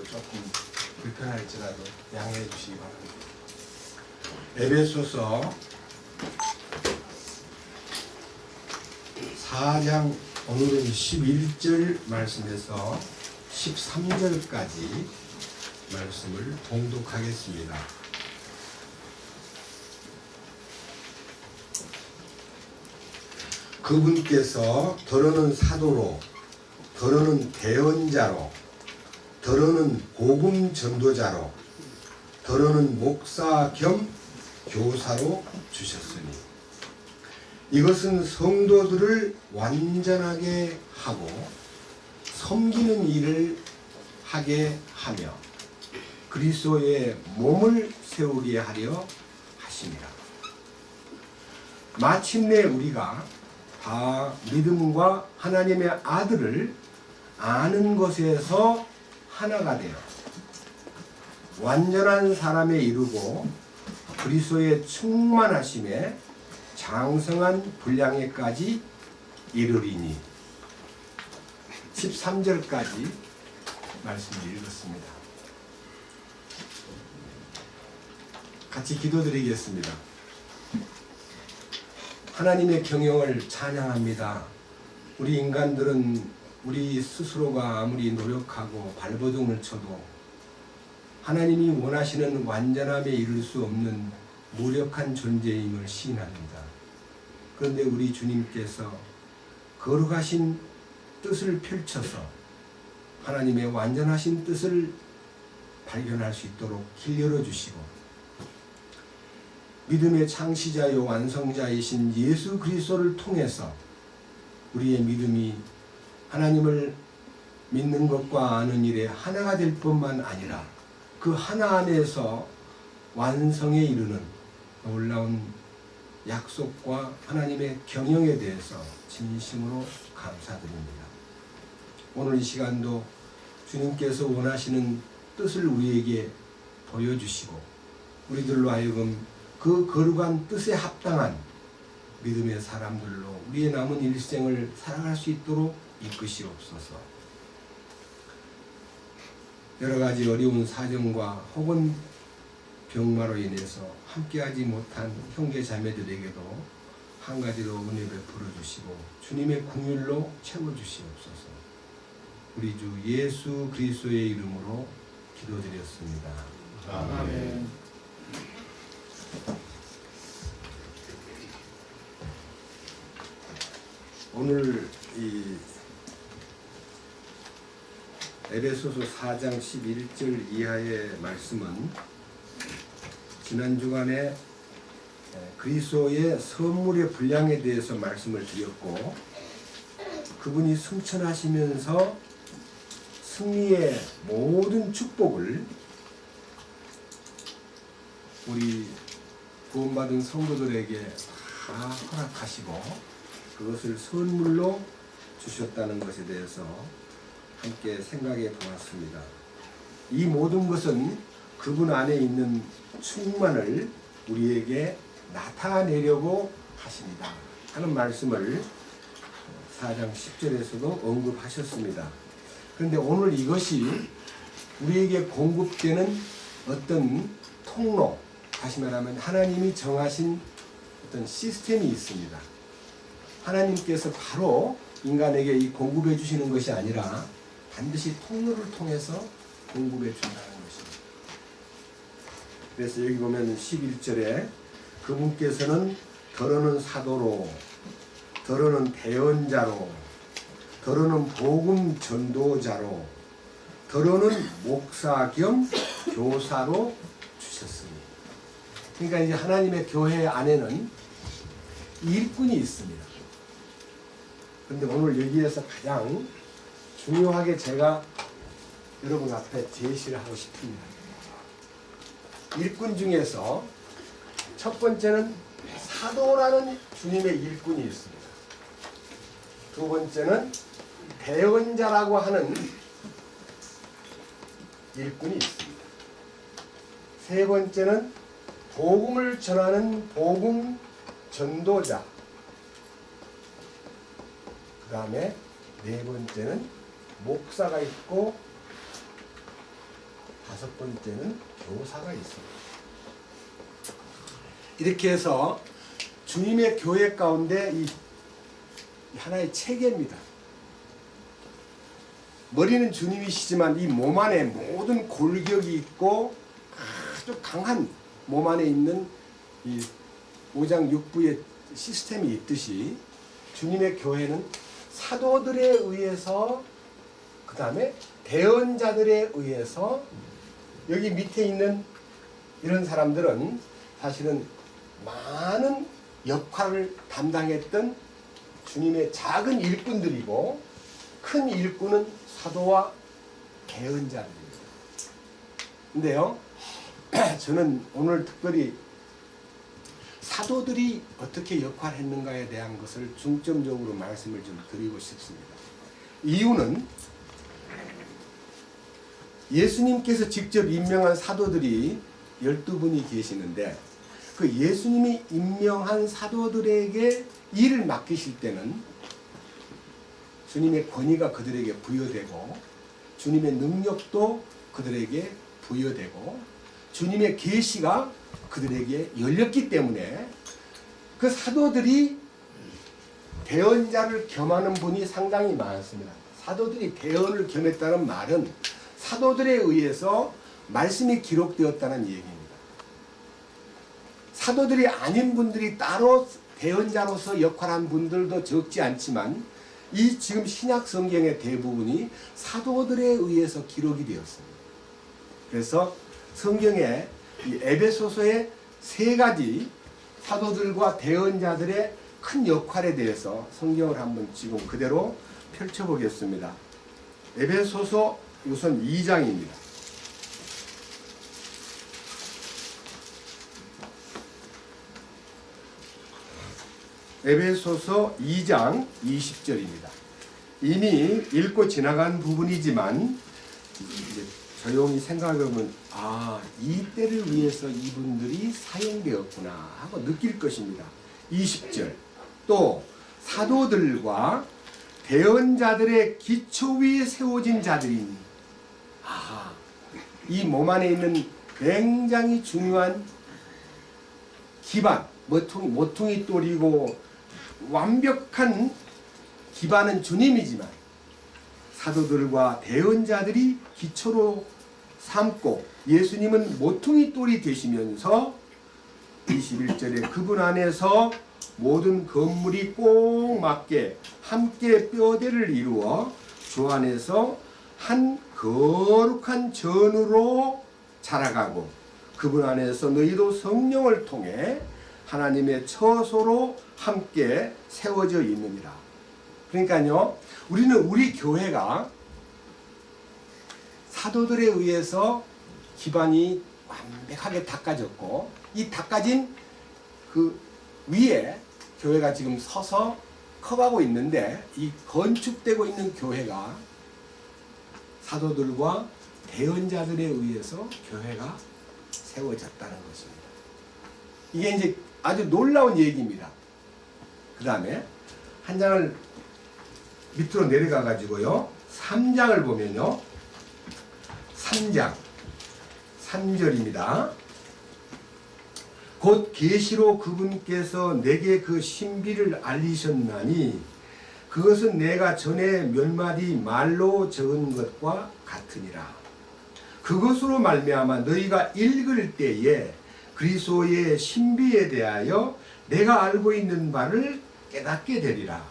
또 조금 불편할지라도 양해해 주시기 바랍니다. 에베소서 4장 오늘은 11절 말씀에서 13절까지 말씀을 봉독하겠습니다. 그분께서 더러는 사도로, 더러는 대언자로, 더러는 복음 전도자로, 더러는 목사 겸 교사로 주셨으니 이것은 성도들을 완전하게 하고 섬기는 일을 하게 하며 그리스도의 몸을 세우게 하려 하심이라. 마침내 우리가 다 믿음과 하나님의 아들을 아는 것에서 하나가 되어 완전한 사람에 이르고 그리스도의 충만하심에 장성한 분량에까지 이르리니. 13절까지 말씀을 읽었습니다. 같이 기도드리겠습니다. 하나님의 경영을 찬양합니다. 우리 인간들은 우리 스스로가 아무리 노력하고 발버둥을 쳐도 하나님이 원하시는 완전함에 이를 수 없는 무력한 존재임을 시인합니다. 그런데 우리 주님께서 거룩하신 뜻을 펼쳐서 하나님의 완전하신 뜻을 발견할 수 있도록 길 열어주시고 믿음의 창시자요 완성자이신 예수 그리스도를 통해서 우리의 믿음이 하나님을 믿는 것과 아는 일에 하나가 될 뿐만 아니라 그 하나 안에서 완성에 이르는 놀라운 약속과 하나님의 경영에 대해서 진심으로 감사드립니다. 오늘 이 시간도 주님께서 원하시는 뜻을 우리에게 보여주시고 우리들로 하여금 그 거룩한 뜻에 합당한 믿음의 사람들로 우리의 남은 일생을 살아갈 수 있도록 이끄시옵소서. 여러 가지 어려운 사정과 혹은 병마로 인해서 함께하지 못한 형제 자매들에게도 한 가지로 은혜 베풀어 주시고 주님의 긍휼로 채워주시옵소서. 우리 주 예수 그리스도의 이름으로 기도드렸습니다. 아멘. 오늘 이 에베소서 4장 11절 이하의 말씀은 지난 주간에 그리스도의 선물의 분량에 대해서 말씀을 드렸고 그분이 승천하시면서 승리의 모든 축복을 우리 구원받은 성도들에게 다 허락하시고 그것을 선물로 주셨다는 것에 대해서 함께 생각해 보았습니다. 이 모든 것은 그분 안에 있는 충만을 우리에게 나타내려고 하십니다 하는 말씀을 4장 10절에서도 언급하셨습니다. 그런데 오늘 이것이 우리에게 공급되는 어떤 통로, 다시 말하면 하나님이 정하신 어떤 시스템이 있습니다. 하나님께서 바로 인간에게 이 공급해 주시는 것이 아니라 반드시 통로를 통해서 공급해 준다는 것입니다. 그래서 여기 보면 11절에 그분께서는 더러는 사도로, 더러는 대언자로, 더러는 복음 전도자로, 더러는 목사 겸 교사로 주셨으니. 그러니까 이제 하나님의 교회 안에는 일꾼이 있습니다. 그런데 오늘 여기에서 가장 중요하게 제가 여러분 앞에 제시를 하고 싶습니다. 일꾼 중에서 첫 번째는 사도라는 주님의 일꾼이 있습니다. 두 번째는 대언자라고 하는 일꾼이 있습니다. 세 번째는 복음을 전하는 복음 전도자. 그 다음에 네 번째는 목사가 있고 다섯 번째는 교사가 있습니다. 이렇게 해서 주님의 교회 가운데 이 하나의 체계입니다. 머리는 주님이시지만 이 몸 안에 모든 골격이 있고 아주 강한 몸 안에 있는 이 오장육부의 시스템이 있듯이 주님의 교회는 사도들에 의해서, 그 다음에 대언자들에 의해서, 여기 밑에 있는 이런 사람들은 사실은 많은 역할을 담당했던 주님의 작은 일꾼들이고, 큰 일꾼은 사도와 대언자들입니다. 근데요, 저는 오늘 특별히 사도들이 어떻게 역할을 했는가에 대한 것을 중점적으로 말씀을 좀 드리고 싶습니다. 이유는 예수님께서 직접 임명한 사도들이 12분이 계시는데, 그 예수님이 임명한 사도들에게 일을 맡기실 때는 주님의 권위가 그들에게 부여되고, 주님의 능력도 그들에게 부여되고, 주님의 계시가 그들에게 열렸기 때문에 그 사도들이 대언자를 겸하는 분이 상당히 많습니다. 사도들이 대언을 겸했다는 말은 사도들에 의해서 말씀이 기록되었다는 얘기입니다. 사도들이 아닌 분들이 따로 대언자로서 역할한 분들도 적지 않지만, 이 지금 신약 성경의 대부분이 사도들에 의해서 기록이 되었습니다. 그래서 성경에 이 에베소서의 세 가지 사도들과 대언자들의 큰 역할에 대해서 성경을 한번 지금 그대로 펼쳐보겠습니다. 에베소서 우선 2장입니다. 에베소서 2장 20절입니다. 이미 읽고 지나간 부분이지만 이제 조용히 생각해보면 이 때를 위해서 이분들이 사용되었구나 하고 느낄 것입니다. 20절, 또 사도들과 대언자들의 기초 위에 세워진 자들이니, 이 몸 안에 있는 굉장히 중요한 기반, 모퉁이 돌이고 완벽한 기반은 주님이지만 사도들과 대언자들이 기초로 삼고 예수님은 모퉁이 돌이 되시면서 21절에 그분 안에서 모든 건물이 꼭 맞게 함께 뼈대를 이루어 주 안에서 한 거룩한 전으로 자라가고, 그분 안에서 너희도 성령을 통해 하나님의 처소로 함께 세워져 있느니라. 그러니까요, 우리는 우리 교회가 사도들에 의해서 기반이 완벽하게 닦아졌고, 이 닦아진 그 위에 교회가 지금 서서 커가고 있는데, 이 건축되고 있는 교회가 사도들과 대언자들에 의해서 교회가 세워졌다는 것입니다. 이게 이제 아주 놀라운 얘기입니다. 그 다음에 한 장을 밑으로 내려가 가지고요, 3장을 보면요, 3장 3절입니다. 곧 계시로 그분께서 내게 그 신비를 알리셨나니 그것은 내가 전에 몇 마디 말로 적은 것과 같으니라. 그것으로 말미암아 너희가 읽을 때에 그리스도의 신비에 대하여 내가 알고 있는 바를 깨닫게 되리라.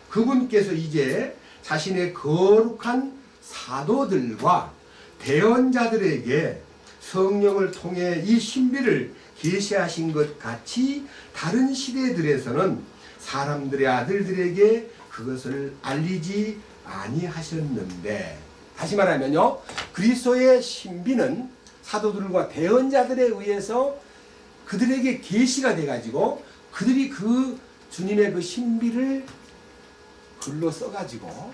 그분께서 이제 자신의 거룩한 사도들과 대언자들에게 성령을 통해 이 신비를 계시하신 것 같이 다른 시대들에서는 사람들의 아들들에게 그것을 알리지 아니하셨는데, 다시 말하면요, 그리스도의 신비는 사도들과 대언자들에 의해서 그들에게 계시가 돼가지고 그들이 그 주님의 그 신비를 글로 써가지고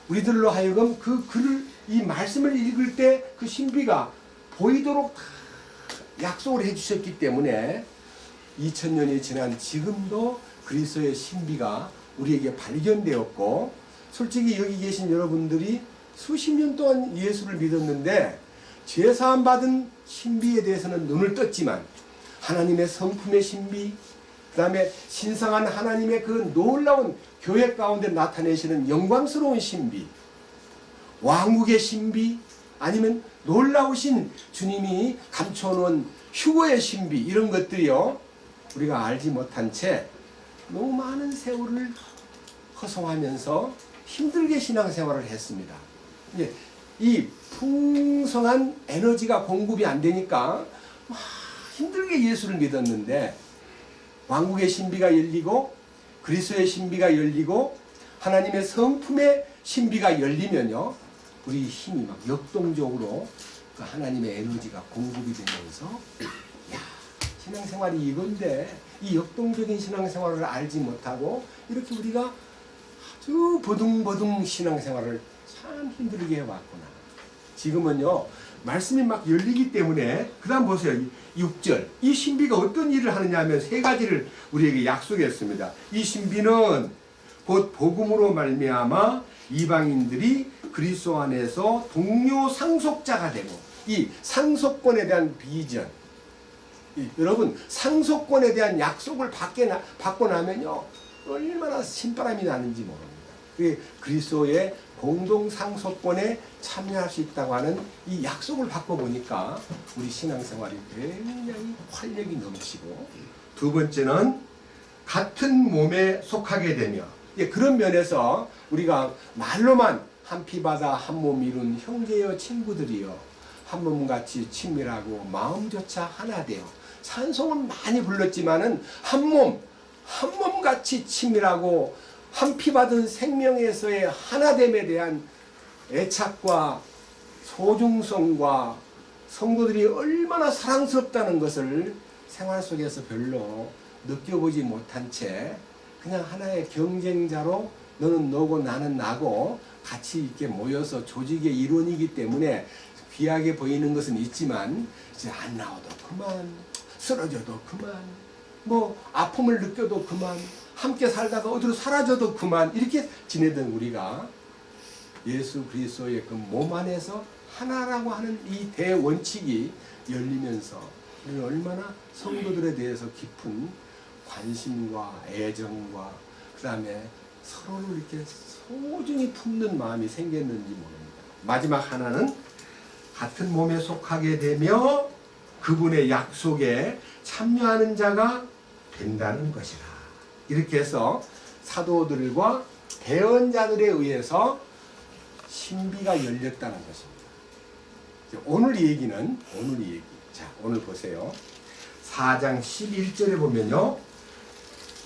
우리들로 하여금 그 글을, 이 말씀을 읽을 때 그 신비가 보이도록 약속을 해주셨기 때문에 2000년이 지난 지금도 그리스도의 신비가 우리에게 발견되었고, 솔직히 여기 계신 여러분들이 수십 년 동안 예수를 믿었는데 죄사함 받은 신비에 대해서는 눈을 떴지만 하나님의 성품의 신비, 그 다음에 신성한 하나님의 그 놀라운 교회 가운데 나타내시는 영광스러운 신비, 왕국의 신비, 아니면 놀라우신 주님이 감춰놓은 휴거의 신비, 이런 것들이요 우리가 알지 못한 채 너무 많은 세월을 허송하면서 힘들게 신앙생활을 했습니다. 이 풍성한 에너지가 공급이 안 되니까 막 힘들게 예수를 믿었는데 왕국의 신비가 열리고 그리스도의 신비가 열리고 하나님의 성품의 신비가 열리면요 우리 힘이 막 역동적으로 그 하나님의 에너지가 공급이 되면서 야, 신앙생활이 이건데 이 역동적인 신앙생활을 알지 못하고 이렇게 우리가 아주 버둥버둥 신앙생활을 참 힘들게 해왔구나. 지금은요 말씀이 막 열리기 때문에 그 다음 보세요. 6절 이 신비가 어떤 일을 하느냐 하면 세 가지를 우리에게 약속했습니다. 이 신비는 곧 복음으로 말미암아 이방인들이 그리스도 안에서 동료 상속자가 되고, 이 상속권에 대한 비전, 여러분 상속권에 대한 약속을 받고 나면요 얼마나 신바람이 나는지 모릅니다. 그게 그리스도의 공동 상속권에 참여할 수 있다고 하는 이 약속을 받고 보니까 우리 신앙생활이 굉장히 활력이 넘치고, 두 번째는 같은 몸에 속하게 되며, 그런 면에서 우리가 말로만 한 피바다 한 몸 이룬 형제여 친구들이여 한 몸같이 친밀하고 마음조차 하나 되어, 찬송은 많이 불렀지만은 한 몸같이 친밀하고 한 피 받은 생명에서의 하나됨에 대한 애착과 소중성과 성도들이 얼마나 사랑스럽다는 것을 생활 속에서 별로 느껴보지 못한 채 그냥 하나의 경쟁자로 너는 너고 나는 나고 같이 이렇게 모여서 조직의 일원이기 때문에 귀하게 보이는 것은 있지만 이제 안 나와도 그만, 쓰러져도 그만, 뭐 아픔을 느껴도 그만, 함께 살다가 어디로 사라져도 그만, 이렇게 지내던 우리가 예수 그리스도의 그 몸 안에서 하나라고 하는 이 대원칙이 열리면서 우리는 얼마나 성도들에 대해서 깊은 관심과 애정과 그 다음에 서로를 이렇게 소중히 품는 마음이 생겼는지 모릅니다. 마지막 하나는 같은 몸에 속하게 되며 그분의 약속에 참여하는 자가 된다는 것이라. 이렇게 해서 사도들과 대언자들에 의해서 신비가 열렸다는 것입니다. 오늘 얘기는 자, 오늘 보세요. 4장 11절에 보면요,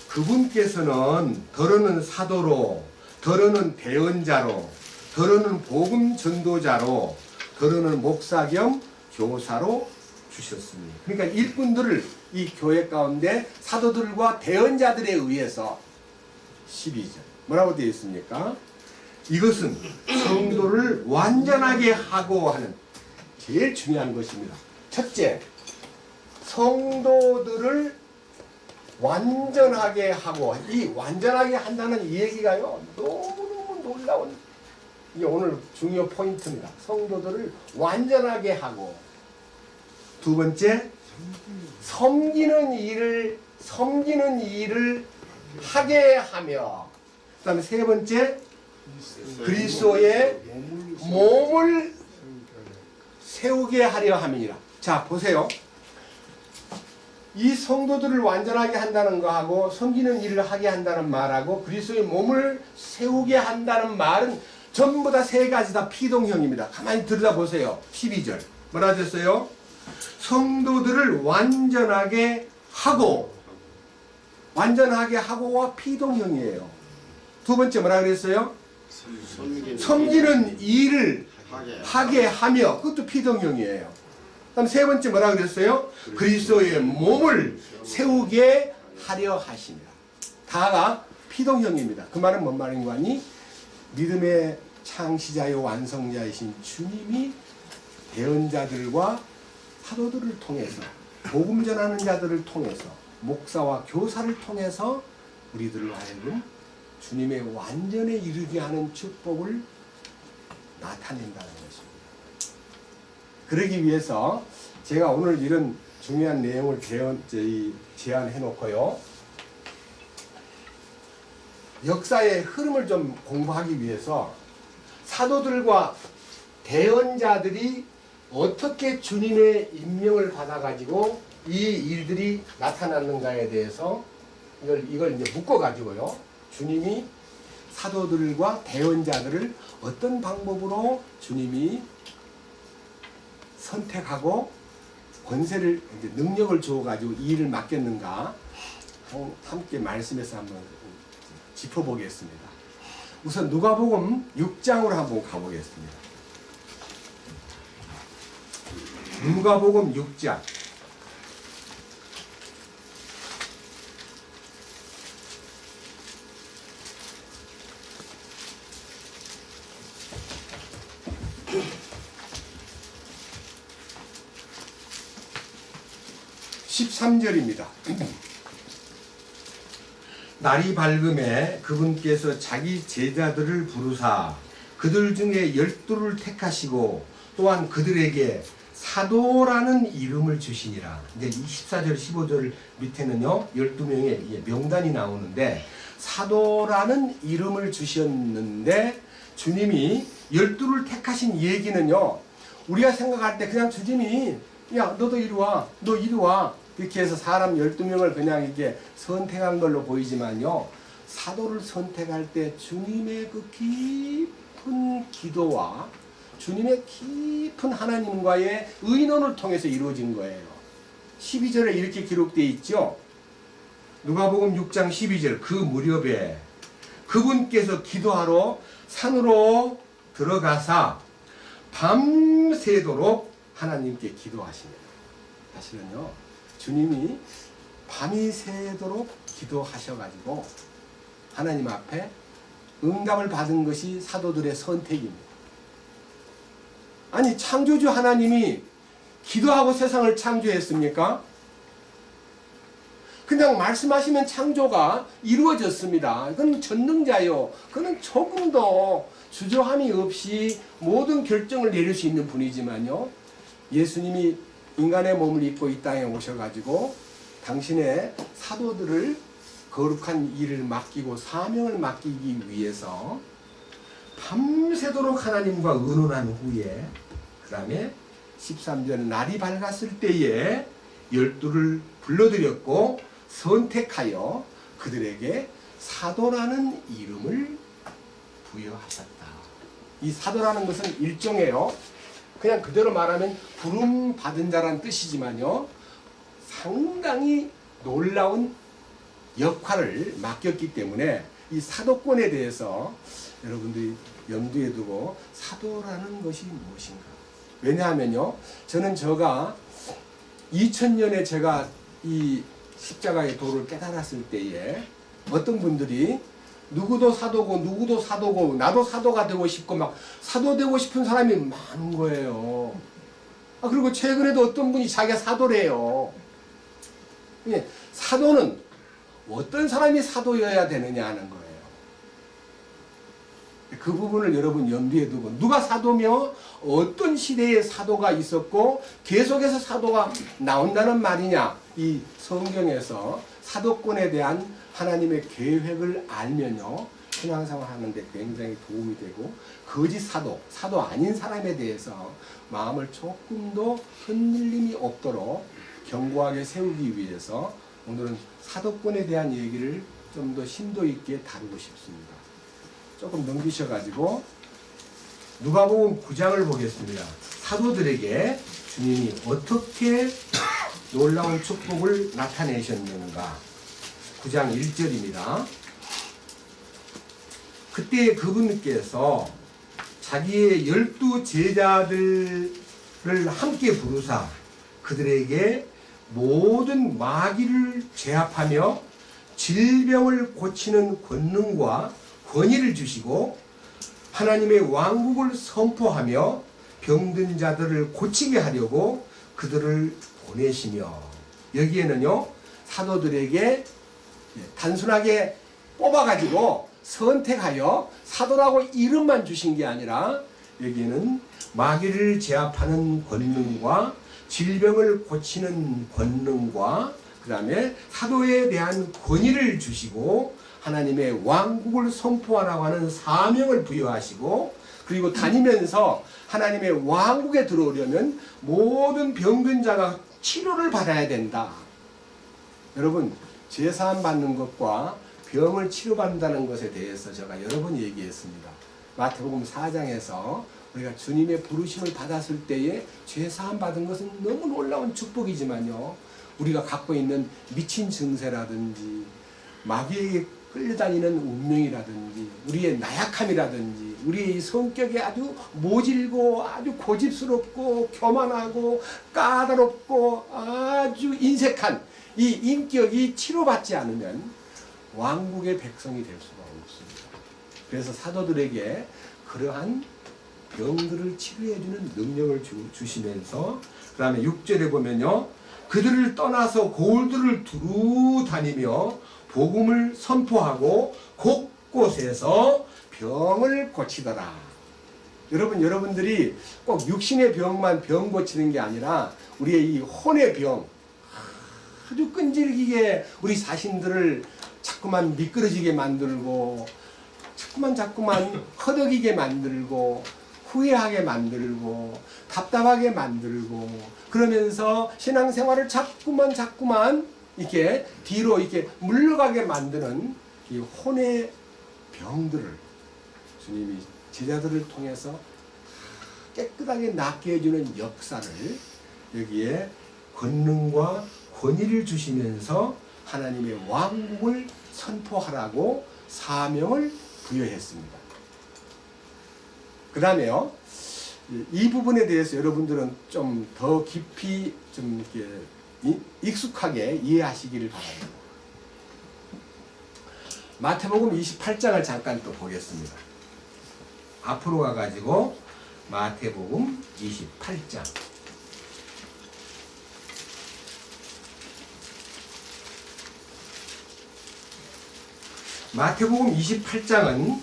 그분께서는 더러는 사도로, 더러는 대언자로, 더러는 복음 전도자로, 더러는 목사 겸 교사로 주셨습니다. 그러니까 일꾼들을 이 교회 가운데 사도들과 대언자들에 의해서 12절 뭐라고 되어 있습니까? 이것은 성도를 완전하게 하고 하는 제일 중요한 것입니다. 첫째, 성도들을 완전하게 하고, 이 완전하게 한다는 이 얘기가요 너무너무 놀라운, 이게 오늘 중요 포인트입니다. 성도들을 완전하게 하고, 두 번째, 섬기는 일을 하게 하며, 그 다음에 세 번째, 그리스도의 몸을 세우게 하려 함이니라. 자, 보세요. 이 성도들을 완전하게 한다는 거하고 섬기는 일을 하게 한다는 말하고 그리스도의 몸을 세우게 한다는 말은 전부 다 세 가지 다 피동형입니다. 가만히 들여다보세요. 12절 뭐라 하셨어요? 성도들을 완전하게 하고와 피동형이에요. 두 번째 뭐라 그랬어요? 섬기는 일을 하게 하며, 그것도 피동형이에요. 그다음 세 번째 뭐라 그랬어요? 그리스도의 몸을 세우게 하려 하십니다. 다가 피동형입니다. 그 말은 뭔 말인가 하니, 믿음의 창시자요 완성자이신 주님이 대언자들과 사도들을 통해서, 복음 전하는 자들을 통해서, 목사와 교사를 통해서 우리들을 하여금 주님의 완전에 이르게 하는 축복을 나타낸다는 것입니다. 그러기 위해서 제가 오늘 이런 중요한 내용을 제안해 놓고요. 역사의 흐름을 좀 공부하기 위해서 사도들과 대언자들이 어떻게 주님의 임명을 받아가지고 이 일들이 나타났는가에 대해서 이걸 이제 묶어가지고요. 주님이 사도들과 대언자들을 어떤 방법으로 주님이 선택하고 권세를 이제 능력을 주어가지고 이 일을 맡겼는가 함께 말씀해서 한번 짚어보겠습니다. 우선 누가복음 6장으로 한번 가보겠습니다. 누가복음 6장 13절입니다. 날이 밝음에 그분께서 자기 제자들을 부르사 그들 중에 12를 택하시고 또한 그들에게 사도라는 이름을 주시니라. 이제 14절 15절 밑에는요 12명의 명단이 나오는데 사도라는 이름을 주셨는데 주님이 12를 택하신 얘기는요 우리가 생각할 때 그냥 주님이 야 너도 이리 와 너 이리 와 이렇게 해서 사람 12명을 그냥 이렇게 선택한 걸로 보이지만요 사도를 선택할 때 주님의 그 깊은 기도와 주님의 깊은 하나님과의 의논을 통해서 이루어진 거예요. 12절에 이렇게 기록되어 있죠. 누가복음 6장 12절 그 무렵에 그분께서 기도하러 산으로 들어가사 밤새도록 하나님께 기도하시네요. 사실은요 주님이 밤이 새도록 기도하셔가지고 하나님 앞에 응답을 받은 것이 사도들의 선택입니다. 아니 창조주 하나님이 기도하고 세상을 창조했습니까? 그냥 말씀하시면 창조가 이루어졌습니다. 그건 전능자요. 그는 조금도 주저함이 없이 모든 결정을 내릴 수 있는 분이지만요. 예수님이 인간의 몸을 입고 이 땅에 오셔가지고 당신의 사도들을 거룩한 일을 맡기고 사명을 맡기기 위해서 밤새도록 하나님과 의논한 후에 그 다음에 13절 날이 밝았을 때에 12를 불러들였고 선택하여 그들에게 사도라는 이름을 부여하셨다. 이 사도라는 것은 일종의요 그냥 그대로 말하면 부름 받은 자란 뜻이지만요 상당히 놀라운 역할을 맡겼기 때문에 이 사도권에 대해서 여러분들이 염두에 두고 사도라는 것이 무엇인가. 왜냐하면요 저는 2000년에 제가 이 십자가의 도를 깨달았을 때에 어떤 분들이 누구도 사도고 나도 사도가 되고 싶고 막 사도 되고 싶은 사람이 많은 거예요. 그리고 최근에도 어떤 분이 자기가 사도래요. 사도는 어떤 사람이 사도여야 되느냐 하는 거예요. 그 부분을 여러분 염두에 두고 누가 사도며 어떤 시대에 사도가 있었고 계속해서 사도가 나온다는 말이냐 이 성경에서 사도권에 대한 하나님의 계획을 알면요 신앙생활 하는데 굉장히 도움이 되고 거짓 사도 아닌 사람에 대해서 마음을 조금도 흔들림이 없도록 견고하게 세우기 위해서 오늘은 사도권에 대한 얘기를 좀 더 심도 있게 다루고 싶습니다. 조금 넘기셔가지고 누가복음 9장을 보겠습니다. 사도들에게 주님이 어떻게 놀라운 축복을 나타내셨는가. 9장 1절입니다. 그때 그분께서 자기의 12 제자들을 함께 부르사 그들에게 모든 마귀를 제압하며 질병을 고치는 권능과 권위를 주시고 하나님의 왕국을 선포하며 병든 자들을 고치게 하려고 그들을 보내시며 여기에는요 사도들에게 단순하게 뽑아가지고 선택하여 사도라고 이름만 주신 게 아니라 여기에는 마귀를 제압하는 권능과 질병을 고치는 권능과 그 다음에 사도에 대한 권위를 주시고 하나님의 왕국을 선포하라고 하는 사명을 부여하시고 그리고 다니면서 하나님의 왕국에 들어오려면 모든 병든 자가 치료를 받아야 된다. 여러분 제사함 받는 것과 병을 치료받는다는 것에 대해서 제가 여러 번 얘기했습니다. 마태복음 4장에서 우리가 주님의 부르심을 받았을 때에 죄사함 받은 것은 너무 놀라운 축복이지만요, 우리가 갖고 있는 미친 증세라든지 마귀에게 끌려다니는 운명이라든지 우리의 나약함이라든지 우리의 성격이 아주 모질고 아주 고집스럽고 교만하고 까다롭고 아주 인색한 이 인격이 치료받지 않으면 왕국의 백성이 될 수가 없습니다. 그래서 사도들에게 그러한 병들을 치료해주는 능력을 주시면서 그 다음에 6절에 보면요, 그들을 떠나서 고을들을 두루 다니며 복음을 선포하고 곳곳에서 병을 고치더라. 여러분들이 꼭 육신의 병만 병 고치는 게 아니라 우리의 이 혼의 병, 아주 끈질기게 우리 자신들을 자꾸만 미끄러지게 만들고 자꾸만 허덕이게 만들고 후회하게 만들고 답답하게 만들고 그러면서 신앙생활을 자꾸만 이렇게 뒤로 이렇게 물러가게 만드는 이 혼의 병들을 주님이 제자들을 통해서 깨끗하게 낫게 해주는 역사를 여기에 권능과 권위를 주시면서 하나님의 왕국을 선포하라고 사명을 부여했습니다. 그 다음에요, 이 부분에 대해서 여러분들은 좀 더 깊이 좀 이렇게 익숙하게 이해하시기를 바랍니다. 마태복음 28장을 잠깐 또 보겠습니다. 앞으로 가가지고 마태복음 28장. 마태복음 28장은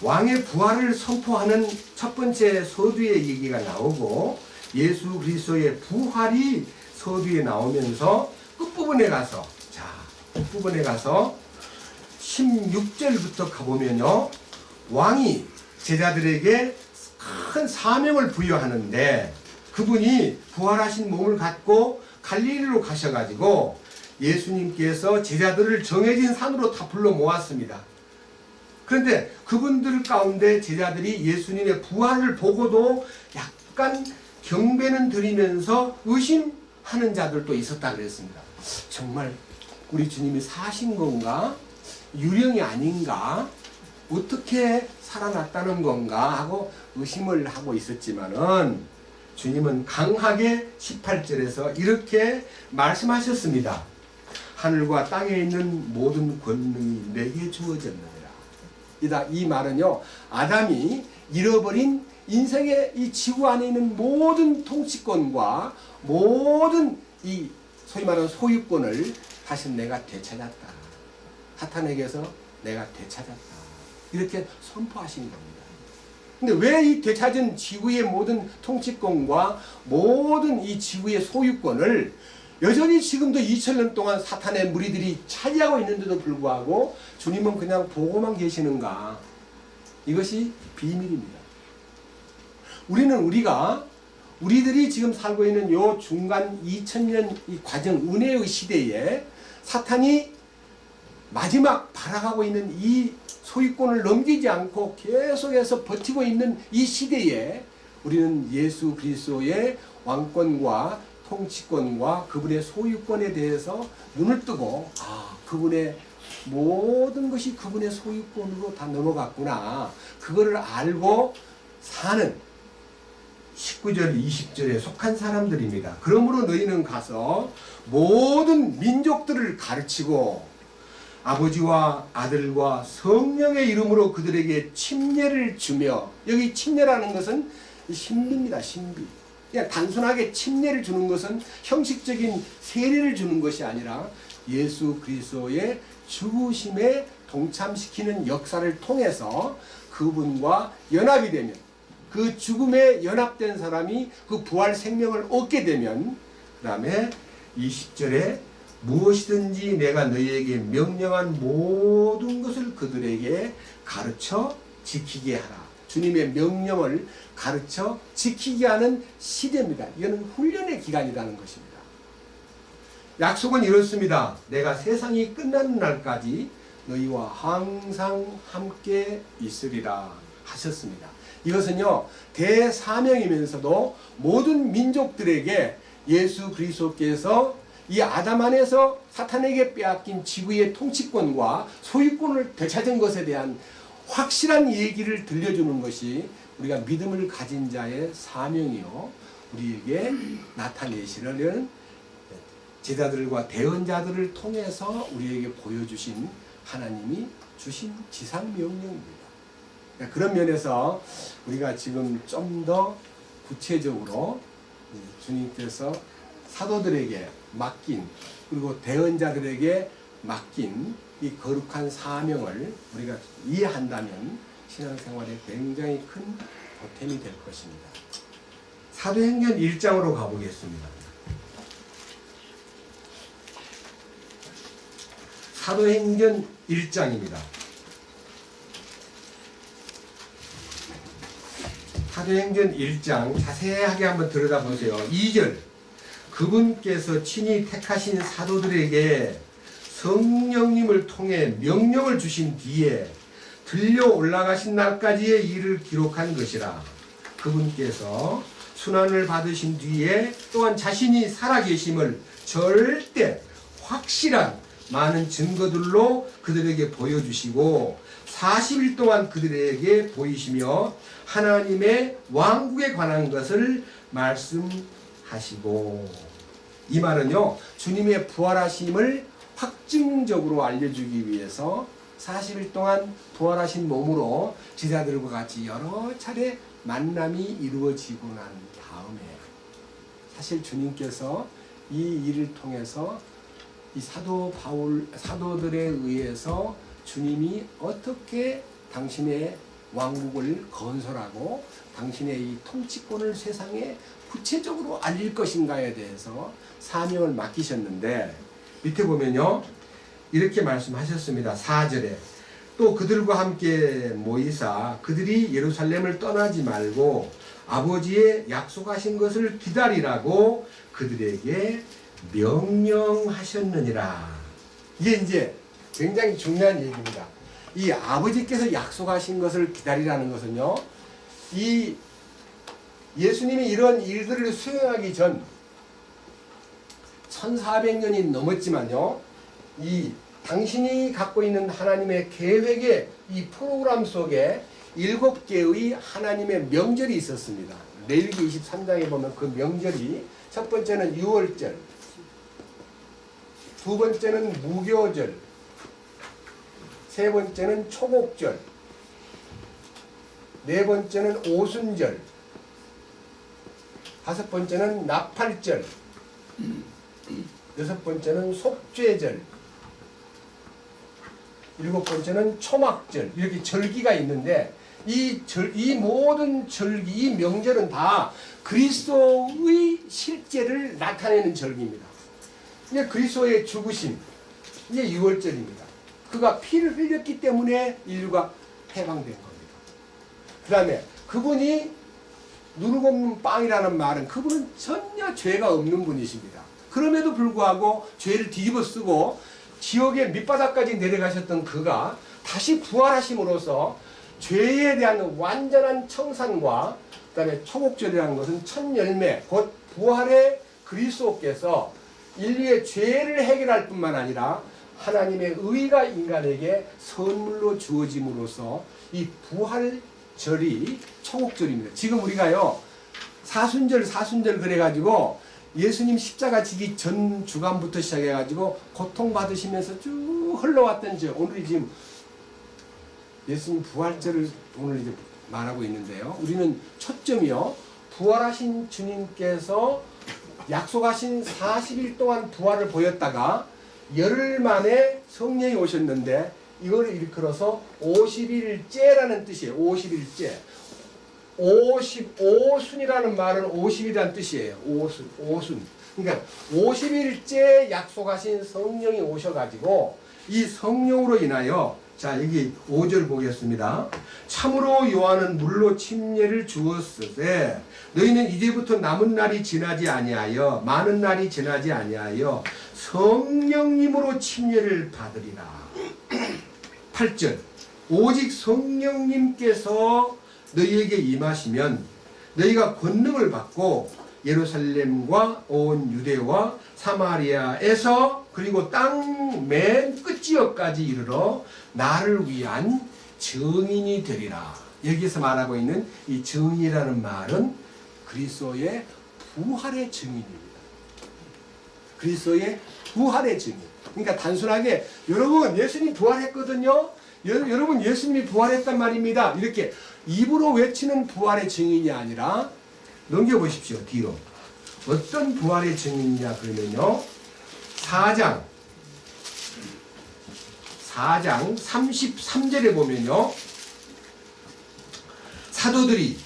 왕의 부활을 선포하는 첫 번째 서두의 얘기가 나오고 예수 그리스도의 부활이 서두에 나오면서 끝부분에 가서 16절부터 가보면요, 왕이 제자들에게 큰 사명을 부여하는데 그분이 부활하신 몸을 갖고 갈릴리로 가셔가지고 예수님께서 제자들을 정해진 산으로 다 불러 모았습니다. 그런데 그분들 가운데 제자들이 예수님의 부활을 보고도 약간 경배는 드리면서 의심하는 자들도 있었다 그랬습니다. 정말 우리 주님이 사신 건가? 유령이 아닌가? 어떻게 살아났다는 건가? 하고 의심을 하고 있었지만은 주님은 강하게 18절에서 이렇게 말씀하셨습니다. 하늘과 땅에 있는 모든 권능이 내게 주어졌느니라. 이 말은요, 아담이 잃어버린 인생의 이 지구 안에 있는 모든 통치권과 모든 이 소위 말하는 소유권을 다시 내가 되찾았다. 사탄에게서 내가 되찾았다. 이렇게 선포하신 겁니다. 근데 왜 이 되찾은 지구의 모든 통치권과 모든 이 지구의 소유권을 여전히 지금도 2000년 동안 사탄의 무리들이 차지하고 있는데도 불구하고 주님은 그냥 보고만 계시는가? 이것이 비밀입니다. 우리들이 지금 살고 있는 요 중간 2000년 이 과정 은혜의 시대에 사탄이 마지막 발악하고 있는 이 소유권을 넘기지 않고 계속해서 버티고 있는 이 시대에 우리는 예수 그리스도의 왕권과 통치권과 그분의 소유권에 대해서 눈을 뜨고 그분의 모든 것이 그분의 소유권으로 다 넘어갔구나. 그거를 알고 사는 19절 20절에 속한 사람들입니다. 그러므로 너희는 가서 모든 민족들을 가르치고 아버지와 아들과 성령의 이름으로 그들에게 침례를 주며, 여기 침례라는 것은 신비입니다. 신비. 그냥 단순하게 침례를 주는 것은 형식적인 세례를 주는 것이 아니라 예수 그리스도의 죽으심에 동참시키는 역사를 통해서 그분과 연합이 되면, 그 죽음에 연합된 사람이 그 부활 생명을 얻게 되면, 그 다음에 이 10절에 무엇이든지 내가 너희에게 명령한 모든 것을 그들에게 가르쳐 지키게 하라. 주님의 명령을 가르쳐 지키게 하는 시대입니다. 이거는 훈련의 기간이라는 것입니다. 약속은 이렇습니다. 내가 세상이 끝나는 날까지 너희와 항상 함께 있으리라 하셨습니다. 이것은요, 대사명이면서도 모든 민족들에게 예수 그리스도께서 이 아담 안에서 사탄에게 빼앗긴 지구의 통치권과 소유권을 되찾은 것에 대한 확실한 얘기를 들려주는 것이 우리가 믿음을 가진 자의 사명이요, 우리에게 나타내시려는 제자들과 대언자들을 통해서 우리에게 보여주신 하나님이 주신 지상명령입니다. 그런 면에서 우리가 지금 좀 더 구체적으로 주님께서 사도들에게 맡긴, 그리고 대언자들에게 맡긴 이 거룩한 사명을 우리가 이해한다면 신앙생활에 굉장히 큰 보탬이 될 것입니다. 사도행전 1장으로 가보겠습니다. 사도행전 1장입니다. 사도행전 1장 자세하게 한번 들여다보세요. 2절, 그분께서 친히 택하신 사도들에게 성령님을 통해 명령을 주신 뒤에 들려 올라가신 날까지의 일을 기록한 것이라. 그분께서 순환을 받으신 뒤에 또한 자신이 살아계심을 절대 확실한 많은 증거들로 그들에게 보여주시고 40일 동안 그들에게 보이시며 하나님의 왕국에 관한 것을 말씀하시고, 이 말은요, 주님의 부활하심을 확증적으로 알려주기 위해서 40일 동안 부활하신 몸으로 제자들과 같이 여러 차례 만남이 이루어지고 난 다음에 사실 주님께서 이 일을 통해서 이 사도들에 의해서 주님이 어떻게 당신의 왕국을 건설하고 당신의 이 통치권을 세상에 구체적으로 알릴 것인가에 대해서 사명을 맡기셨는데, 밑에 보면요, 이렇게 말씀하셨습니다. 4절에 또 그들과 함께 모이사 그들이 예루살렘을 떠나지 말고 아버지의 약속하신 것을 기다리라고 그들에게 명령하셨느니라. 이게 이제 굉장히 중요한 얘기입니다. 이 아버지께서 약속하신 것을 기다리라는 것은요, 이 예수님이 이런 일들을 수행하기 전 1400년이 넘었지만요, 이 당신이 갖고 있는 하나님의 계획의 이 프로그램 속에 7개의 하나님의 명절이 있었습니다. 레위기 23장에 보면 그 명절이, 첫 번째는 유월절, 두 번째는 무교절, 세 번째는 초곡절, 네 번째는 오순절, 다섯 번째는 나팔절, 여섯 번째는 속죄절, 일곱 번째는 초막절, 이렇게 절기가 있는데 이 모든 절기, 이 명절은 다 그리스도의 실제를 나타내는 절기입니다. 이게 그리스도의 죽으심, 이게 유월절입니다. 그가 피를 흘렸기 때문에 인류가 해방된 겁니다. 그 다음에 그분이 누룩 없는 빵이라는 말은 그분은 전혀 죄가 없는 분이십니다. 그럼에도 불구하고 죄를 뒤집어 쓰고 지옥의 밑바닥까지 내려가셨던 그가 다시 부활하심으로써 죄에 대한 완전한 청산과, 그 다음에 초곡절이라는 것은 첫 열매, 곧 부활의 그리스도께서 인류의 죄를 해결할 뿐만 아니라 하나님의 의가 인간에게 선물로 주어짐으로써 이 부활절이 초곡절입니다. 지금 우리가요, 사순절 그래가지고 예수님 십자가 지기 전 주간부터 시작해가지고 고통받으시면서 쭉 흘러왔던 오늘이 지금 예수님 부활절을 오늘 이제 말하고 있는데요. 우리는 초점이요, 부활하신 주님께서 약속하신 40일 동안 부활을 보였다가 열흘 만에 성령이 오셨는데, 이걸 일컬어서 50일째라는 뜻이에요. 50일째. 오순이라는 말은 50이라는 뜻이에요. 오순. 그러니까 50일째 약속하신 성령이 오셔가지고 이 성령으로 인하여 자 여기 5절 보겠습니다. 참으로 요한은 물로 침례를 주었으되 너희는 이제부터 남은 날이 지나지 아니하여 많은 날이 지나지 아니하여 성령님으로 침례를 받으리라. 8절 오직 성령님께서 너희에게 임하시면 너희가 권능을 받고 예루살렘과 온 유대와 사마리아에서 그리고 땅 맨 끝지역까지 이르러 나를 위한 증인이 되리라. 여기서 말하고 있는 이 증인이라는 말은 그리스도의 부활의 증인입니다. 그리스도의 부활의 증인. 그러니까 단순하게 여러분 예수님이 부활했거든요. 여러분 예수님이 부활했단 말입니다. 이렇게 입으로 외치는 부활의 증인이 아니라 넘겨보십시오. 뒤로. 어떤 부활의 증인이냐 그러면요. 4장 33절에 보면요. 사도들이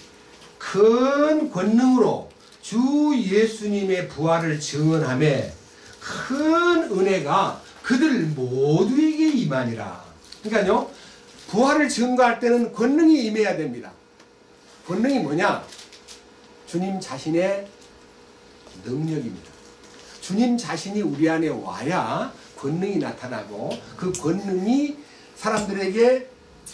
큰 권능으로 주 예수님의 부활을 증언하며 큰 은혜가 그들 모두에게 임하니라. 그러니까요. 부활을 증거할 때는 권능이 임해야 됩니다. 권능이 뭐냐? 주님 자신의 능력입니다. 주님 자신이 우리 안에 와야 권능이 나타나고 그 권능이 사람들에게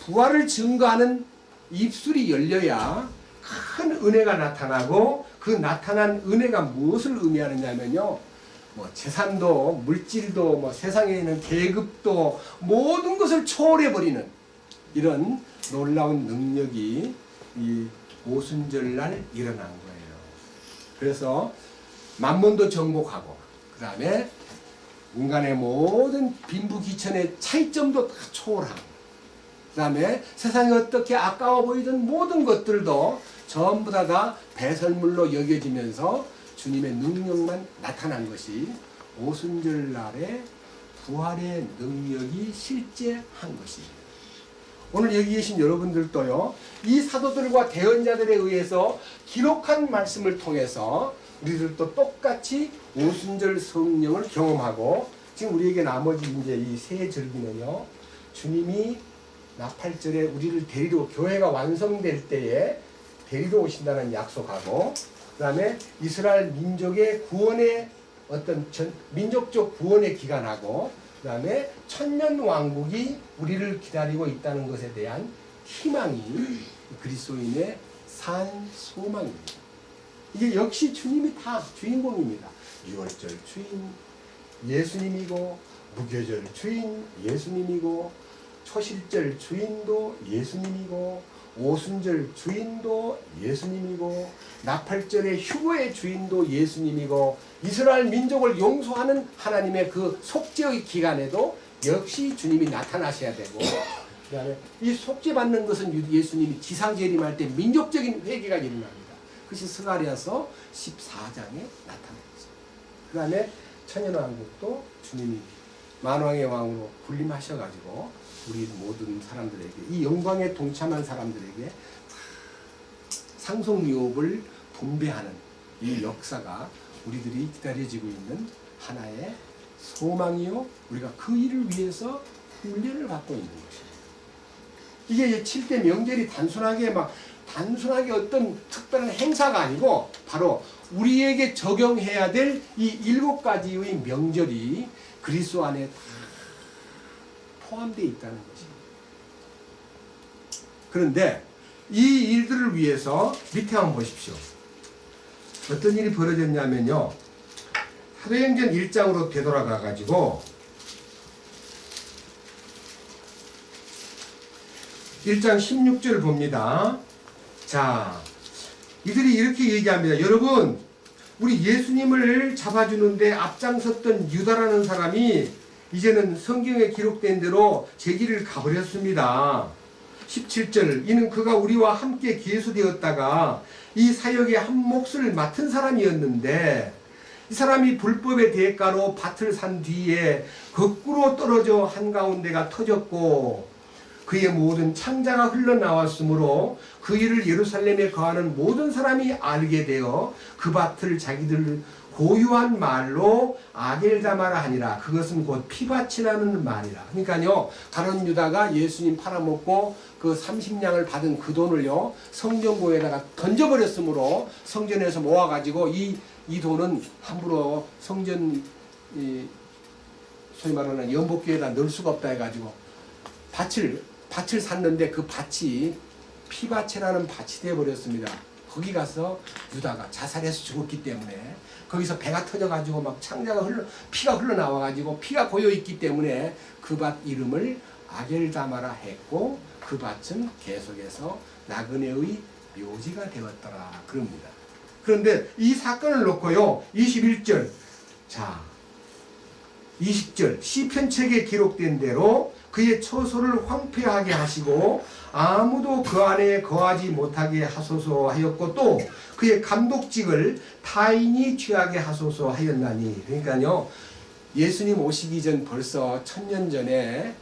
부활을 증거하는 입술이 열려야 큰 은혜가 나타나고 그 나타난 은혜가 무엇을 의미하느냐면요. 뭐 재산도 물질도 뭐 세상에 있는 계급도 모든 것을 초월해버리는 이런 놀라운 능력이 이 오순절날 일어난 거예요. 그래서 만몬도 정복하고 그 다음에 인간의 모든 빈부귀천의 차이점도 다 초월하고 그 다음에 세상에 어떻게 아까워 보이던 모든 것들도 전부 다가 배설물로 여겨지면서 주님의 능력만 나타난 것이 오순절날의 부활의 능력이 실제한 것입니다. 오늘 여기 계신 여러분들도요. 이 사도들과 대언자들에 의해서 기록한 말씀을 통해서 우리들도 똑같이 오순절 성령을 경험하고 지금 우리에게 나머지 이제 이 세 절기는요. 주님이 나팔절에 우리를 데리러 교회가 완성될 때에 데리러 오신다는 약속하고 그 다음에 이스라엘 민족의 구원의 어떤 민족적 구원의 기간하고 그 다음에 천년 왕국이 우리를 기다리고 있다는 것에 대한 희망이 그리스도인의 산 소망입니다. 이게 역시 주님이 다 주인공입니다. 유월절 주인 예수님이고 무교절 주인 예수님이고 초실절 주인도 예수님이고 오순절 주인도 예수님이고 나팔절의 휴거의 주인도 예수님이고 이스라엘 민족을 용서하는 하나님의 그 속죄의 기간에도 역시 주님이 나타나셔야 되고 그 다음에 이 속죄받는 것은 예수님이 지상 재림할 때 민족적인 회개가 일어납니다. 그것이 스가랴서 14장에 나타났죠. 그 다음에 천년왕국도 주님이 만왕의 왕으로 군림하셔가지고 우리 모든 사람들에게 이 영광에 동참한 사람들에게 상속유업을 분배하는 이 역사가 우리들이 기다려지고 있는 하나의 소망이요. 우리가 그 일을 위해서 훈련을 받고 있는 것입니다. 이게 7대 명절이 단순하게 어떤 특별한 행사가 아니고 바로 우리에게 적용해야 될 이 7가지의 명절이 그리스도 안에 다 포함되어 있다는 것입니다. 그런데 이 일들을 위해서 밑에 한번 보십시오. 어떤 일이 벌어졌냐면요. 사도행전 1장으로 되돌아가 가지고 1장 16절을 봅니다. 자, 이들이 이렇게 얘기합니다. 여러분, 우리 예수님을 잡아주는데 앞장섰던 유다라는 사람이 이제는 성경에 기록된 대로 제 길을 가버렸습니다. 17절, 이는 그가 우리와 함께 계수되었다가 이 사역의 한 몫을 맡은 사람이었는데 이 사람이 불법의 대가로 밭을 산 뒤에 거꾸로 떨어져 한가운데가 터졌고 그의 모든 창자가 흘러나왔으므로 그 일을 예루살렘에 거하는 모든 사람이 알게 되어 그 밭을 자기들 고유한 말로 아겔다마라 하니라. 그것은 곧 피밭이라는 말이라. 그러니까요, 가룟 유다가 예수님 팔아먹고 그 30냥을 받은 그 돈을요 성전고에다가 던져버렸으므로 성전에서 모아가지고 이 돈은 함부로 성전 소위 말하는 연복교에다 넣을 수가 없다 해가지고 밭을 샀는데 그 밭이 피밭이라는 밭이 되어버렸습니다. 거기 가서 유다가 자살해서 죽었기 때문에 거기서 배가 터져가지고 막 창자가 피가 흘러나와가지고 피가 고여있기 때문에 그 밭 이름을 아겔다마라 했고 그 밭은 계속해서 나그네의 묘지가 되었더라 그럽니다. 그런데 이 사건을 놓고요 21절 자 20절 시편책에 기록된 대로 그의 처소를 황폐하게 하시고 아무도 그 안에 거하지 못하게 하소서 하였고 또 그의 감독직을 타인이 취하게 하소서 하였나니. 그러니까요 예수님 오시기 전 벌써 1000년 전에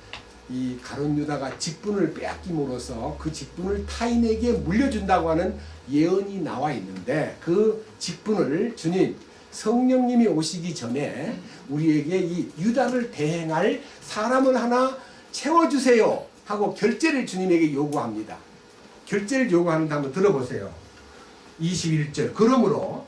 이 가룟 유다가 직분을 빼앗김으로써 그 직분을 타인에게 물려준다고 하는 예언이 나와 있는데 그 직분을 주님 성령님이 오시기 전에 우리에게 이 유다를 대행할 사람을 하나 채워주세요 하고 결제를 주님에게 요구합니다. 결제를 요구하는데 한번 들어보세요. 21절 그러므로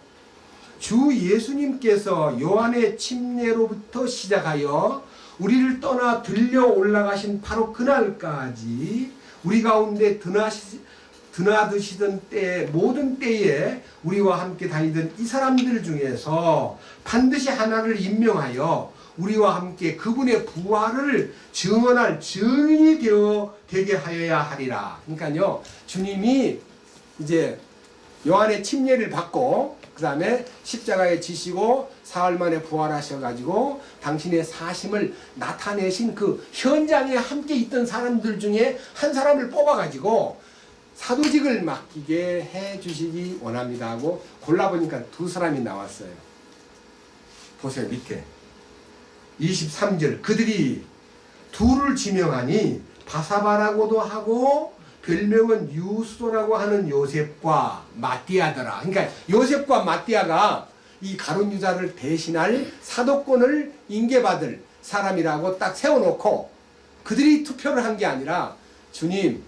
주 예수님께서 요한의 침례로부터 시작하여 우리를 떠나 들려 올라가신 바로 그날까지 우리 가운데 드나드시던 때 모든 때에 우리와 함께 다니던 이 사람들 중에서 반드시 하나를 임명하여 우리와 함께 그분의 부활을 증언할 증인이 되게 하여야 하리라. 그러니까요 주님이 이제 요한의 침례를 받고 그 다음에 십자가에 지시고 사흘 만에 부활하셔가지고 당신의 사심을 나타내신 그 현장에 함께 있던 사람들 중에 한 사람을 뽑아가지고 사도직을 맡기게 해주시기 원합니다 하고 골라보니까 두 사람이 나왔어요. 보세요 밑에 23절 그들이 둘을 지명하니 바사바라고도 하고 별명은 유수도라고 하는 요셉과 마띠아더라. 그러니까 요셉과 마띠아가 이 가룟 유다를 대신할 사도권을 인계받을 사람이라고 딱 세워놓고 그들이 투표를 한 게 아니라 주님이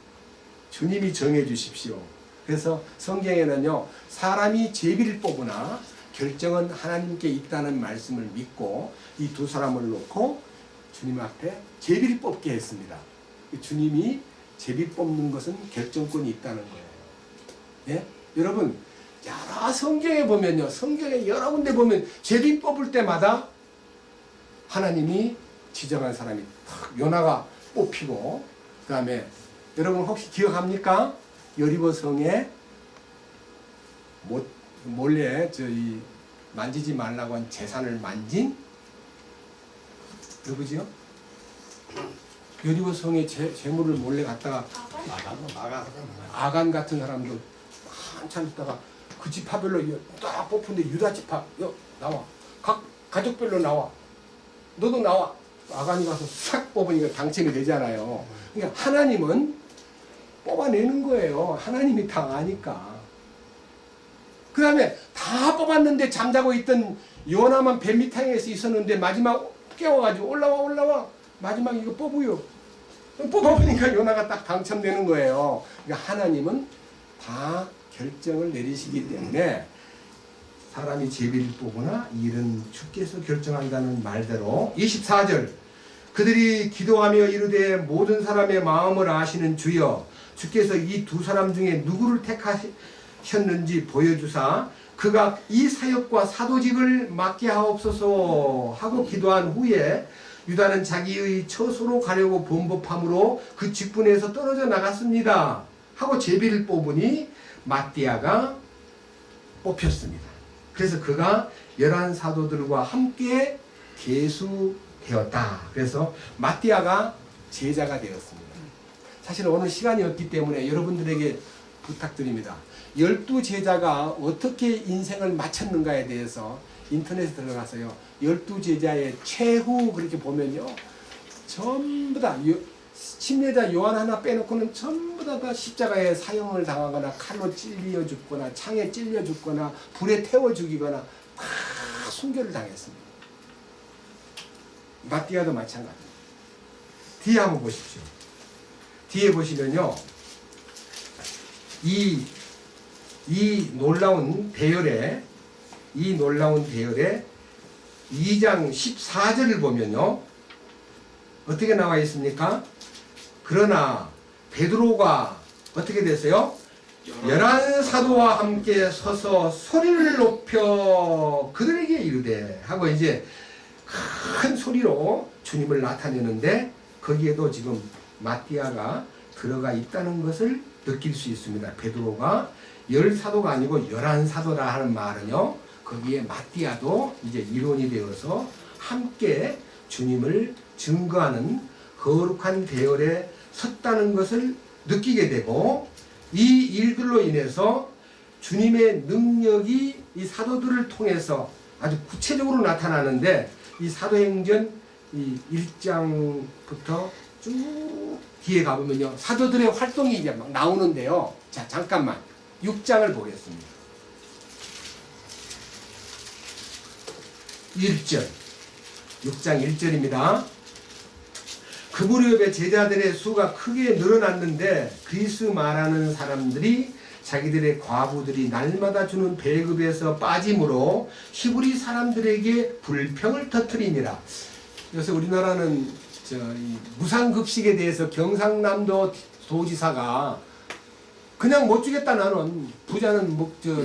정해 주십시오. 그래서 성경에는요 사람이 제비를 뽑으나 결정은 하나님께 있다는 말씀을 믿고 이 두 사람을 놓고 주님 앞에 제비를 뽑게 했습니다. 주님이 제비 뽑는 것은 결정권이 있다는 거예요. 예? 여러분 여러 성경에 보면요 성경에 여러 군데 보면 제비 뽑을 때마다 하나님이 지정한 사람이 탁 요나가 뽑히고 그 다음에 여러분 혹시 기억합니까? 여리고성에 몰래 저희 만지지 말라고 한 재산을 만진 누구지요? 여리고성에 재물을 몰래 갖다가 아간 같은 사람도 한참 있다가 그 지파별로 딱 뽑는데 유다 지파 나와 가족별로 나와 너도 나와 아간이 가서 싹 뽑으니까 당첨이 되잖아요. 그러니까 하나님은 뽑아내는 거예요. 하나님이 다 아니까. 그 다음에 다 뽑았는데 잠자고 있던 요나만 배 밑에서 있었는데 마지막 깨워가지고 올라와 마지막 이거 뽑으요. 뽑아보니까 요나가 딱 당첨되는 거예요. 그러니까 하나님은 다 결정을 내리시기 때문에 사람이 제비를 뽑으나 일은 주께서 결정한다는 말대로 24절 그들이 기도하며 이르되 모든 사람의 마음을 아시는 주여 주께서 이 두 사람 중에 누구를 택하셨는지 보여주사 그가 이 사역과 사도직을 맡게 하옵소서 하고 기도한 후에 유다는 자기의 처소로 가려고 번복함으로 그 직분에서 떨어져 나갔습니다 하고 제비를 뽑으니 마띠아가 뽑혔습니다. 그래서 그가 11사도들과 함께 계수되었다. 그래서 마띠아가 제자가 되었습니다. 사실 오늘 시간이 없기 때문에 여러분들에게 부탁드립니다. 12제자가 어떻게 인생을 마쳤는가에 대해서 인터넷에 들어가서요 12제자의 최후 그렇게 보면요 전부 다 침례자 요한 하나 빼놓고는 전부 다 십자가에 사형을 당하거나 칼로 찔려 죽거나 창에 찔려 죽거나 불에 태워 죽이거나 다 순교를 당했습니다. 마띠아도 마찬가지입니다. 뒤에 한번 보십시오. 뒤에 보시면요, 이 놀라운 대열에 2장 14절을 보면요, 어떻게 나와 있습니까? 그러나 베드로가 어떻게 됐어요? 11사도와 함께 서서 소리를 높여 그들에게 이르되 하고 이제 큰 소리로 주님을 나타내는데, 거기에도 지금 마띠아가 들어가 있다는 것을 느낄 수 있습니다. 베드로가 10사도가 아니고 11사도라 하는 말은요, 거기에 마띠아도 이제 일원이 되어서 함께 주님을 증거하는 거룩한 대열에 섰다는 것을 느끼게 되고, 이 일들로 인해서 주님의 능력이 이 사도들을 통해서 아주 구체적으로 나타나는데, 이 사도행전 이 1장부터 쭉 뒤에 가보면요, 사도들의 활동이 이제 막 나오는데요. 자, 잠깐만 6장을 보겠습니다. 1절, 6장 1절입니다. 그 무렵에 제자들의 수가 크게 늘어났는데 그리스 말하는 사람들이 자기들의 과부들이 날마다 주는 배급에서 빠짐으로 히브리 사람들에게 불평을 터뜨리니라. 그래서 우리나라는 이 무상급식에 대해서 경상남도 도지사가 그냥 못 주겠다, 나는 부자는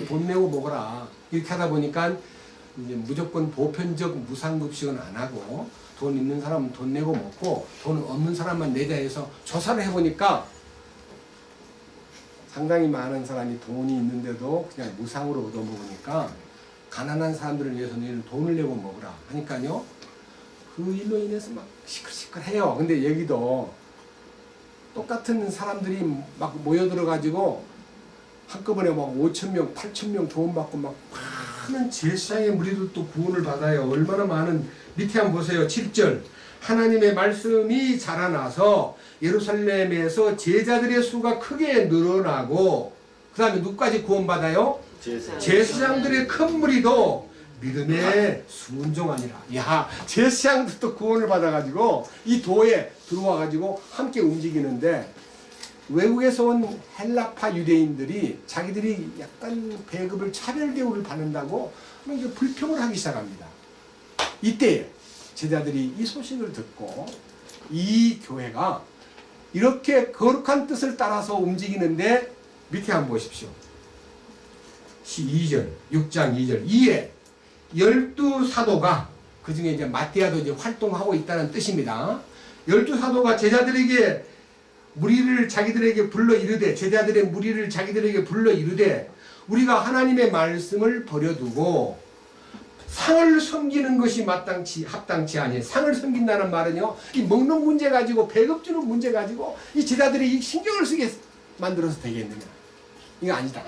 돈 내고 먹어라, 이렇게 하다 보니까 이제 무조건 보편적 무상급식은 안 하고 돈 있는 사람은 돈 내고 먹고 돈 없는 사람만 내자 해서 조사를 해보니까 상당히 많은 사람이 돈이 있는데도 그냥 무상으로 얻어먹으니까 가난한 사람들을 위해서 너희는 돈을 내고 먹으라 하니까요, 그 일로 인해서 막 시끌시끌해요. 근데 여기도 똑같은 사람들이 막 모여들어가지고 한꺼번에 막 5,000명, 8,000명 도움받고 막 많은 제사장의 무리들도 구원을 받아요. 얼마나 많은, 밑에 한번 보세요. 7절. 하나님의 말씀이 자라나서 예루살렘에서 제자들의 수가 크게 늘어나고, 그 다음에 누구까지 구원받아요? 제사장들의 큰 무리도 믿음에 순종하니라. 야, 제사장들도 구원을 받아가지고 이 도에 들어와가지고 함께 움직이는데, 외국에서 온 헬라파 유대인들이 자기들이 약간 배급을 차별 대우를 받는다고 이제 불평을 하기 시작합니다. 이때 제자들이 이 소식을 듣고 이 교회가 이렇게 거룩한 뜻을 따라서 움직이는데, 밑에 한번 보십시오. 2절, 6장 2절. 이에 12사도가, 그 중에 이제 마띠아도 이제 활동하고 있다는 뜻입니다. 12사도가 제자들에게 무리를 자기들에게 불러 이르되, 제자들의 무리를 자기들에게 불러 이르되, 우리가 하나님의 말씀을 버려두고 상을 섬기는 것이 합당치 아니. 상을 섬긴다는 말은요, 이 먹는 문제 가지고 배급 주는 문제 가지고 이 제자들이 이 신경을 쓰게 만들어서 되겠느냐, 이거 아니다.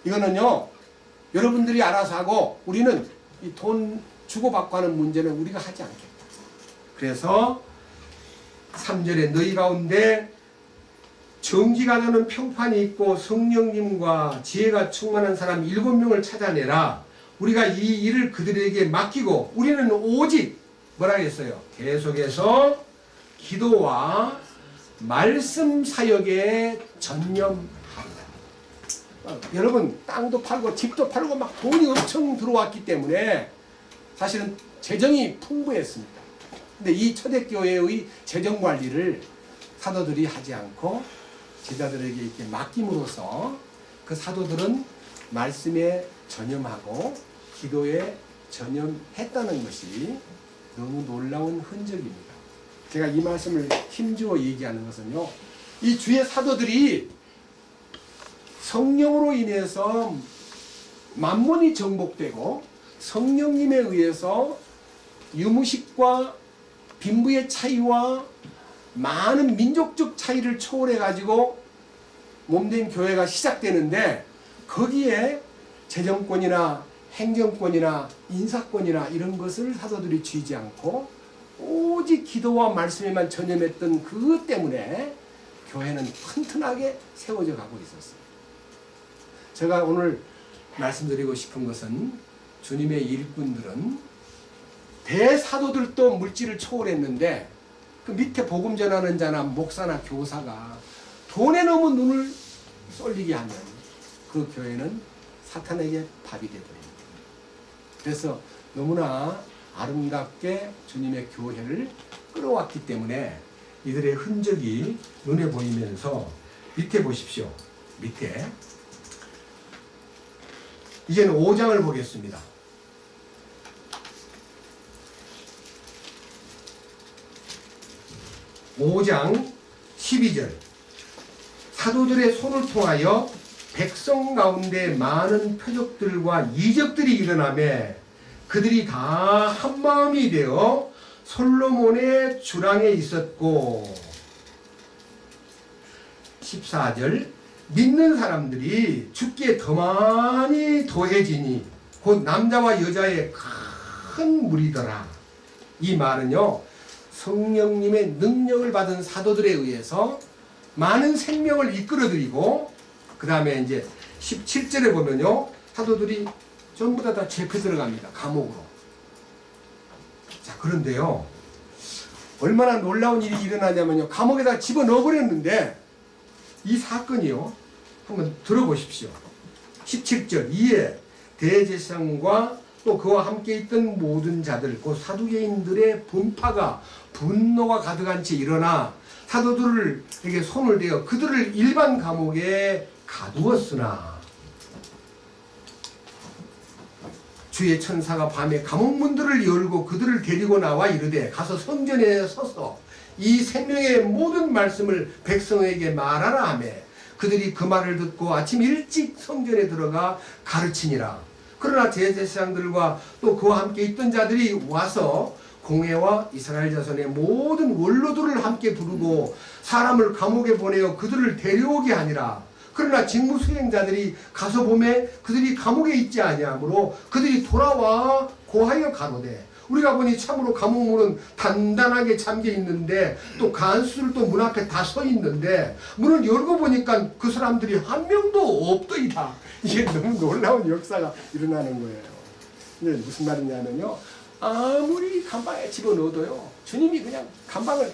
이거는요, 여러분들이 알아서 하고 우리는 이 돈 주고받고 하는 문제는 우리가 하지 않겠다. 그래서 3절에 너희 가운데 정지가 나는 평판이 있고 성령님과 지혜가 충만한 사람 7명을 찾아내라. 우리가 이 일을 그들에게 맡기고 우리는 오직 뭐라 했어요? 계속해서 기도와 말씀 사역에 전념하라. 여러분, 땅도 팔고 집도 팔고 막 돈이 엄청 들어왔기 때문에 사실은 재정이 풍부했습니다. 근데 이 초대교회의 재정관리를 사도들이 하지 않고 제자들에게 이렇게 맡김으로써 그 사도들은 말씀에 전념하고 기도에 전념했다는 것이 너무 놀라운 흔적입니다. 제가 이 말씀을 힘주어 얘기하는 것은요, 이 주의 사도들이 성령으로 인해서 만몬이 정복되고 성령님에 의해서 유무식과 빈부의 차이와 많은 민족적 차이를 초월해 가지고 몸된 교회가 시작되는데, 거기에 재정권이나 행정권이나 인사권이나 이런 것을 사도들이 쥐지 않고 오직 기도와 말씀에만 전념했던 그것 때문에 교회는 튼튼하게 세워져 가고 있었어요. 제가 오늘 말씀드리고 싶은 것은 주님의 일꾼들은 대사도들도 물질을 초월했는데 그 밑에 복음 전하는 자나 목사나 교사가 돈에 너무 눈을 쏠리게 하면 그 교회는 사탄에게 밥이 되버립니다. 그래서 너무나 아름답게 주님의 교회를 끌어왔기 때문에 이들의 흔적이 눈에 보이면서 밑에 보십시오. 밑에 이제는 5장을 보겠습니다. 5장 12절 사도들의 손을 통하여 백성 가운데 많은 표적들과 이적들이 일어나매 그들이 다 한마음이 되어 솔로몬의 주랑에 있었고 14절 믿는 사람들이 주께 더 많이 더해지니 곧 남자와 여자의 큰 무리더라. 이 말은요 성령님의 능력을 받은 사도들에 의해서 많은 생명을 이끌어들이고 그 다음에 이제 17절에 보면요 사도들이 전부 다 잡혀 들어갑니다. 감옥으로. 자 그런데요 얼마나 놀라운 일이 일어나냐면요 감옥에다 집어넣어 버렸는데 이 사건이요 한번 들어보십시오. 17절 이에 대제사장과 또 그와 함께 있던 모든 자들 곧 사두개인들의 분파가 분노가 가득한 채 일어나 사도들에게 손을 대어 그들을 일반 감옥에 가두었으나 주의 천사가 밤에 감옥문들을 열고 그들을 데리고 나와 이르되 가서 성전에 서서 이 생명의 모든 말씀을 백성에게 말하라 하며 그들이 그 말을 듣고 아침 일찍 성전에 들어가 가르치니라. 그러나 제사장들과 또 그와 함께 있던 자들이 와서 공회와 이스라엘 자손의 모든 원로들을 함께 부르고 사람을 감옥에 보내어 그들을 데려오게 하니라. 그러나 직무 수행자들이 가서 보매 그들이 감옥에 있지 아니하므로 그들이 돌아와 고하여 가로되 우리가 보니 참으로 감옥문은 단단하게 잠겨 있는데 또 간수들 또 문 앞에 다 서 있는데 문을 열고 보니까 그 사람들이 한 명도 없더이다. 이게 너무 놀라운 역사가 일어나는 거예요. 근데 무슨 말이냐면요 아무리 감방에 집어넣어도요 주님이 그냥 감방을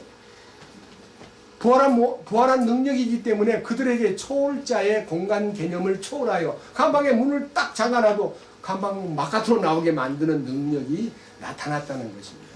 부활한 능력이기 때문에 그들에게 초월자의 공간 개념을 초월하여 감방의 문을 딱 잠가놔도 감방 바깥으로 나오게 만드는 능력이 나타났다는 것입니다.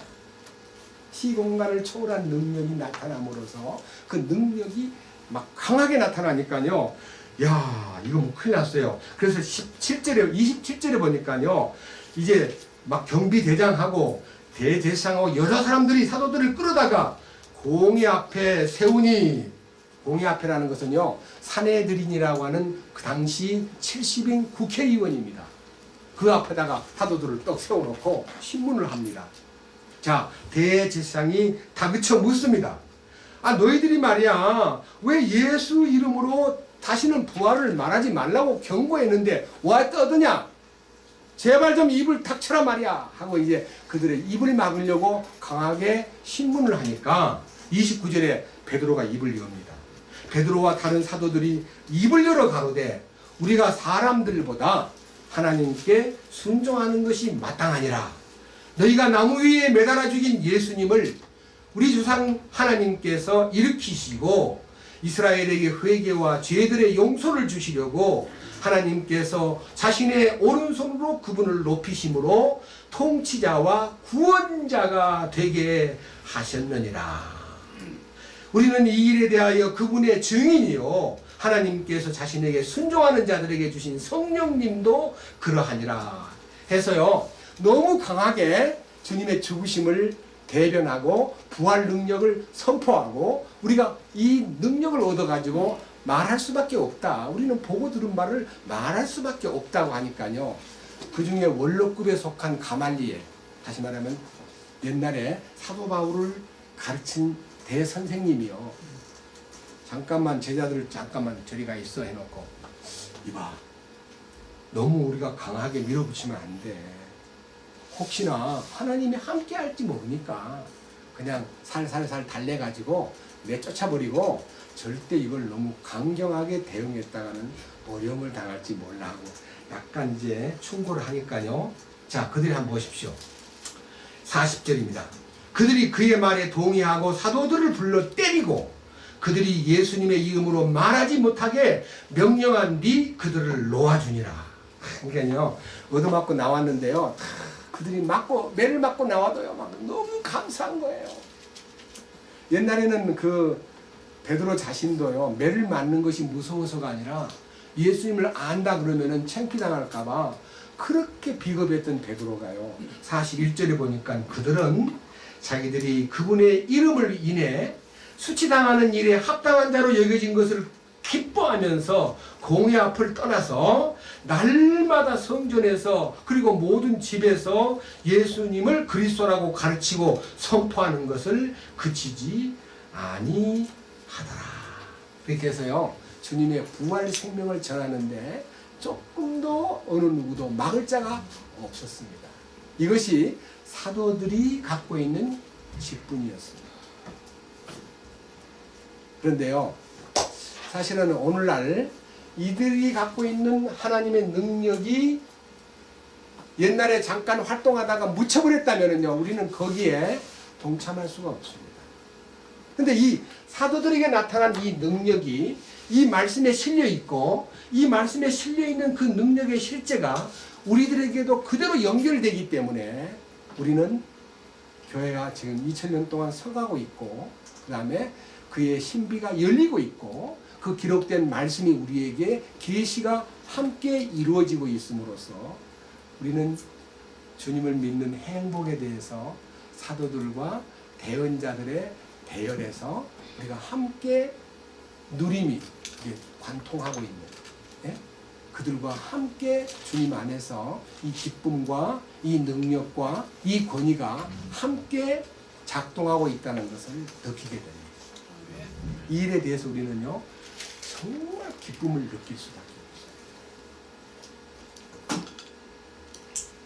시공간을 초월한 능력이 나타남으로써 그 능력이 막 강하게 나타나니까요. 야 이거 뭐 큰일 났어요. 그래서 27절에 보니까요. 이제 막 경비대장하고 대제사장하고 여러 사람들이 사도들을 끌어다가 공회 앞에 세우니 공회 앞에라는 것은요. 사내들인이라고 하는 그 당시 70인 국회의원입니다. 그 앞에다가 사도들을 떡 세워놓고 신문을 합니다. 자 대제사장이 다그쳐 묻습니다. 아 너희들이 말이야 왜 예수 이름으로 다시는 부활을 말하지 말라고 경고했는데 왜 떠드냐? 제발 좀 입을 닥쳐라 말이야 하고 이제 그들의 입을 막으려고 강하게 신문을 하니까 29절에 베드로가 입을 여옵니다. 베드로와 다른 사도들이 입을 열어 가로되 우리가 사람들보다 하나님께 순종하는 것이 마땅하니라. 너희가 나무 위에 매달아 죽인 예수님을 우리 조상 하나님께서 일으키시고 이스라엘에게 회개와 죄들의 용서를 주시려고 하나님께서 자신의 오른손으로 그분을 높이심으로 통치자와 구원자가 되게 하셨느니라. 우리는 이 일에 대하여 그분의 증인이요 하나님께서 자신에게 순종하는 자들에게 주신 성령님도 그러하니라 해서요 너무 강하게 주님의 죽으심을 대변하고 부활 능력을 선포하고 우리가 이 능력을 얻어가지고 말할 수밖에 없다. 우리는 보고 들은 말을 말할 수밖에 없다고 하니까요. 그 중에 원로급에 속한 가말리엘, 다시 말하면 옛날에 사도 바울을 가르친 대선생님이요. 잠깐만 제자들 잠깐만 저리 가 있어 해놓고 이봐 너무 우리가 강하게 밀어붙이면 안 돼. 혹시나 하나님이 함께 할지 모르니까 그냥 살살살 달래가지고 내쫓아버리고 절대 이걸 너무 강경하게 대응했다가는 어려움을 당할지 몰라 하고 약간 이제 충고를 하니까요. 자, 그들이 한번 보십시오. 40절입니다. 그들이 그의 말에 동의하고 사도들을 불러 때리고 그들이 예수님의 이름으로 말하지 못하게 명령한 뒤 그들을 놓아주니라. 그러니까요, 얻어맞고 나왔는데요, 그들이 매를 맞고 나와도요, 막 너무 감사한 거예요. 옛날에는 그 베드로 자신도요, 매를 맞는 것이 무서워서가 아니라 예수님을 안다 그러면은 창피당할까봐 그렇게 비겁했던 베드로가요, 41절에 보니까 그들은 자기들이 그분의 이름을 인해 수치당하는 일에 합당한 자로 여겨진 것을 기뻐하면서 공회 앞을 떠나서 날마다 성전에서 그리고 모든 집에서 예수님을 그리스도라고 가르치고 선포하는 것을 그치지 아니하더라. 그렇게 해서요, 주님의 부활 생명을 전하는데 조금도 어느 누구도 막을 자가 없었습니다. 이것이 사도들이 갖고 있는 직분이었습니다. 그런데요, 사실은 오늘날 이들이 갖고 있는 하나님의 능력이 옛날에 잠깐 활동하다가 묻혀버렸다면요, 우리는 거기에 동참할 수가 없습니다. 근데 이 사도들에게 나타난 이 능력이 이 말씀에 실려 있고, 이 말씀에 실려 있는 그 능력의 실제가 우리들에게도 그대로 연결되기 때문에 우리는 교회가 지금 2000년 동안 서가고 있고, 그 다음에 그의 신비가 열리고 있고, 그 기록된 말씀이 우리에게 계시가 함께 이루어지고 있음으로써 우리는 주님을 믿는 행복에 대해서 사도들과 대언자들의 대열에서 우리가 함께 누림이 관통하고 있는, 예? 그들과 함께 주님 안에서 이 기쁨과 이 능력과 이 권위가 함께 작동하고 있다는 것을 느끼게 됩니다. 이 일에 대해서 우리는요, 정말 기쁨을 느낄 수밖에 없어요.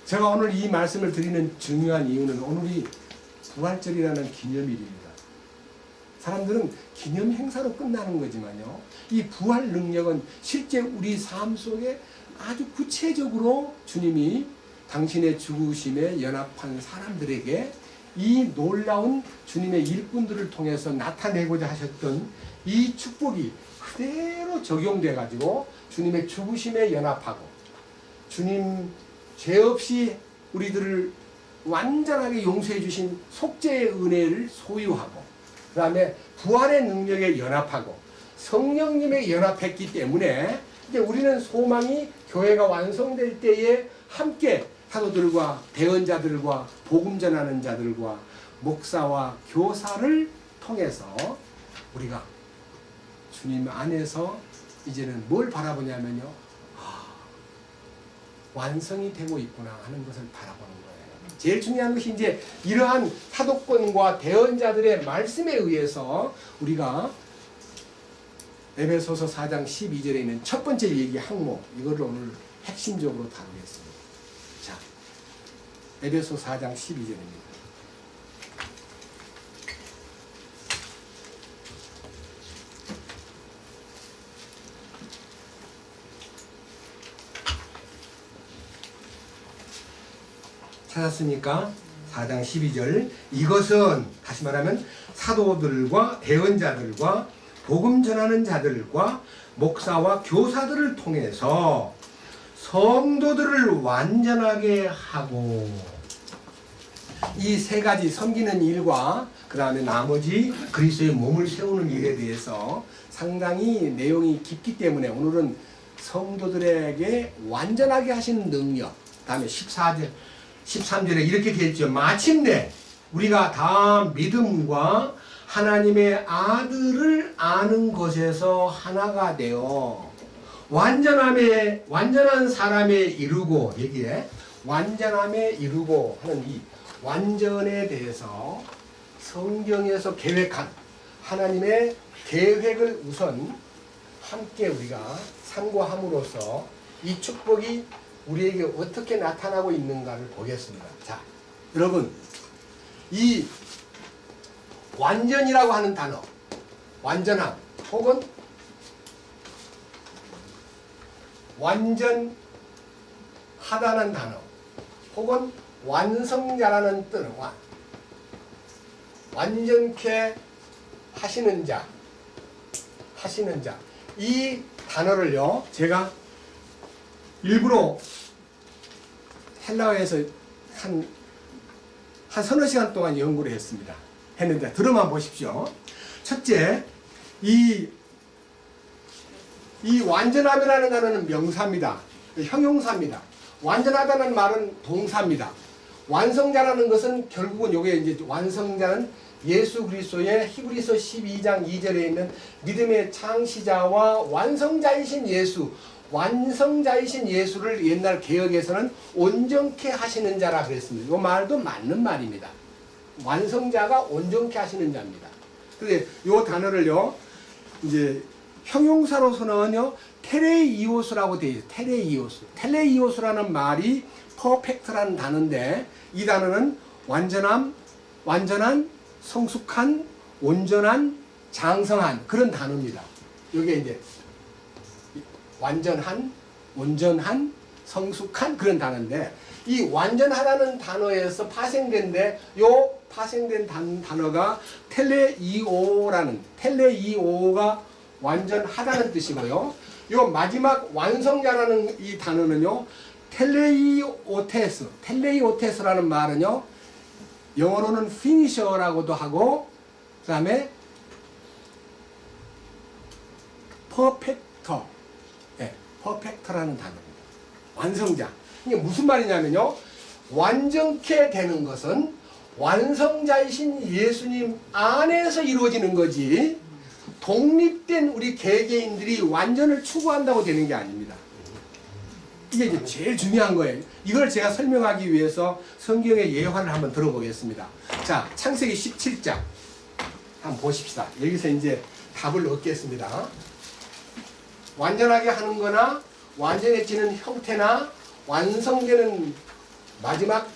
제가 오늘 이 말씀을 드리는 중요한 이유는 오늘이 부활절이라는 기념일입니다. 사람들은 기념 행사로 끝나는 거지만요, 이 부활 능력은 실제 우리 삶 속에 아주 구체적으로 주님이 당신의 죽으심에 연합한 사람들에게 이 놀라운 주님의 일꾼들을 통해서 나타내고자 하셨던 이 축복이 그대로 적용돼 가지고 주님의 죽으심에 연합하고, 주님 죄 없이 우리들을 완전하게 용서해 주신 속죄의 은혜를 소유하고, 그 다음에 부활의 능력에 연합하고 성령님에 연합했기 때문에 이제 우리는 소망이 교회가 완성될 때에 함께 사도들과 대언자들과 복음 전하는 자들과 목사와 교사를 통해서 우리가 주님 안에서 이제는 뭘 바라보냐면요, 완성이 되고 있구나 하는 것을 바라보는 거예요. 제일 중요한 것이 이제 이러한 사도권과 대언자들의 말씀에 의해서 우리가 에베소서 4장 12절에 있는 첫 번째 얘기 항목, 이거를 오늘 핵심적으로 다루겠습니다. 자, 에베소 4장 12절입니다. 찾았습니까? 4장 12절. 이것은 다시 말하면 사도들과 대언자들과 복음 전하는 자들과 목사와 교사들을 통해서 성도들을 완전하게 하고, 이 세 가지 섬기는 일과 그 다음에 나머지 그리스도의 몸을 세우는 일에 대해서 상당히 내용이 깊기 때문에 오늘은 성도들에게 완전하게 하시는 능력, 그 다음에 13절에 이렇게 되어 있죠. 마침내 우리가 다 믿음과 하나님의 아들을 아는 것에서 하나가 되어 완전한 사람에 이르고, 여기에 완전함에 이르고 하는 이 완전에 대해서 성경에서 계획한 하나님의 계획을 우선 함께 우리가 상고함으로써 이 축복이 우리에게 어떻게 나타나고 있는가를 보겠습니다. 자, 여러분, 이 완전이라고 하는 단어, 완전함 혹은 완전하다는 단어 혹은 완성자라는 뜻, 완전케 하시는 자, 이 단어를요 제가 일부러 헬라어에서 한 서너 시간 동안 연구를 했는데 들어만 보십시오. 첫째, 이 완전함이라는 단어는 명사입니다. 형용사입니다. 완전하다는 말은 동사입니다. 완성자라는 것은 결국은 요게 이제 완성자는 예수 그리스도의 히브리서 12장 2절에 있는 믿음의 창시자와 완성자이신 예수를 옛날 개역에서는 온전케 하시는 자라 그랬습니다. 이 말도 맞는 말입니다. 완성자가 온전케 하시는 자입니다. 근데 이 단어를요, 이제 형용사로서는요, 테레이오스라고 되어 있어요. 텔레이오스라는 말이 퍼펙트라는 단어인데, 이 단어는 완전한, 성숙한, 온전한, 장성한 그런 단어입니다. 이게 이제 완전한, 온전한, 성숙한 그런 단어인데, 이 완전하다는 단어에서 파생된데, 요 파생된 단어가 텔레이오가 완전하다는 뜻이고요. 요 마지막 완성자라는 이 단어는요, 텔레이오테스라는 말은요, 영어로는 finisher라고도 하고, 그 다음에 퍼펙터라는 단어입니다. 완성자. 이게 무슨 말이냐면요, 완전케 되는 것은 완성자이신 예수님 안에서 이루어지는 거지, 독립된 우리 개개인들이 완전을 추구한다고 되는 게 아닙니다. 이게 이제 제일 중요한 거예요. 이걸 제가 설명하기 위해서 성경의 예화를 한번 들어보겠습니다. 자, 창세기 17장 한번 보십시다. 여기서 이제 답을 얻겠습니다. 완전하게 하는 거나 완전해지는 형태나 완성되는 마지막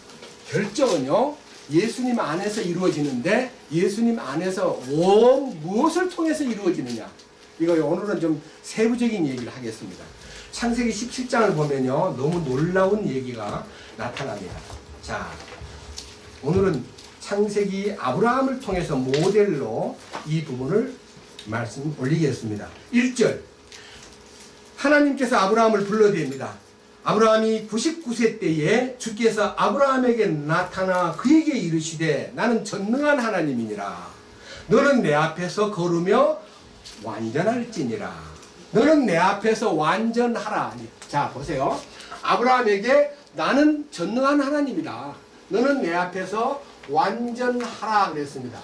결정은요, 예수님 안에서 이루어지는데, 예수님 안에서 무엇을 통해서 이루어지느냐, 이거 오늘은 좀 세부적인 얘기를 하겠습니다. 창세기 17장을 보면요, 너무 놀라운 얘기가 나타납니다. 자, 오늘은 창세기 아브라함을 통해서 모델로 이 부분을 말씀 올리겠습니다. 1절, 하나님께서 아브라함을 불러댑니다. 아브라함이 99세 때에 주께서 아브라함에게 나타나 그에게 이르시되, 나는 전능한 하나님이니라. 너는 내 앞에서 걸으며 완전할지니라. 너는 내 앞에서 완전하라. 자, 보세요. 아브라함에게 나는 전능한 하나님이다, 너는 내 앞에서 완전하라 그랬습니다.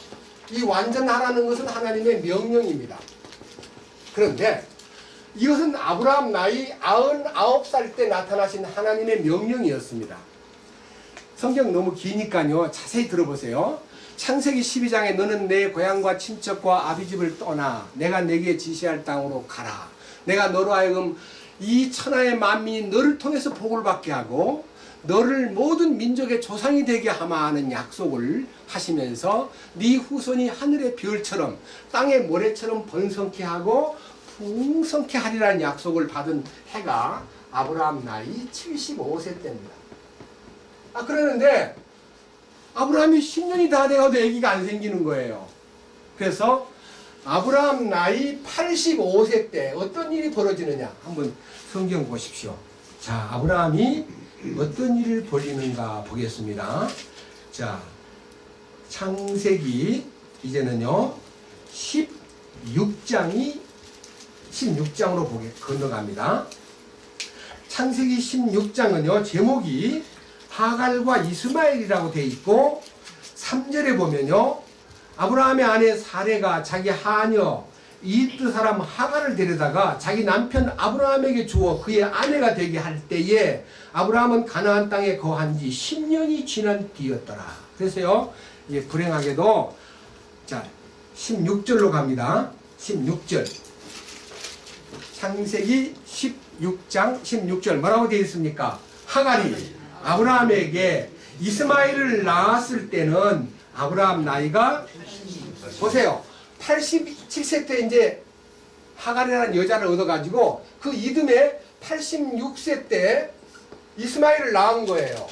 이 완전하라는 것은 하나님의 명령입니다. 그런데 이것은 아브라함 나이 99살 때 나타나신 하나님의 명령이었습니다. 성경 너무 기니까요, 자세히 들어보세요. 창세기 12장에 너는 내 고향과 친척과 아비집을 떠나 내가 내게 지시할 땅으로 가라. 내가 너로 하여금 이 천하의 만민이 너를 통해서 복을 받게 하고 너를 모든 민족의 조상이 되게 하마 하는 약속을 하시면서 네 후손이 하늘의 별처럼 땅의 모래처럼 번성케 하고 풍성케 하리라는 약속을 받은 해가 아브라함 나이 75세 때입니다. 그러는데 아브라함이 10년이 다 돼가도 아기가 안 생기는 거예요. 그래서 아브라함 나이 85세 때 어떤 일이 벌어지느냐, 한번 성경 보십시오. 자, 아브라함이 어떤 일을 벌이는가 보겠습니다. 자, 창세기 이제는요 16장으로 건너갑니다. 창세기 16장은요 제목이 하갈과 이스마엘이라고 되어 있고, 3절에 보면요, 아브라함의 아내 사레가 자기 하녀 이트 사람 하갈을 데려다가 자기 남편 아브라함에게 주어 그의 아내가 되게 할 때에 아브라함은 가나안 땅에 거한 지 10년이 지난 뒤였더라. 그래서요, 이게 불행하게도, 자, 16절로 갑니다. 16절. 창세기 16장 16절 뭐라고 되어 있습니까? 하갈이 아브라함에게 이스마엘을 낳았을 때는 아브라함 나이가 보세요. 87세 때 이제 하갈이라는 여자를 얻어가지고 그 이듬해 86세 때 이스마엘을 낳은 거예요.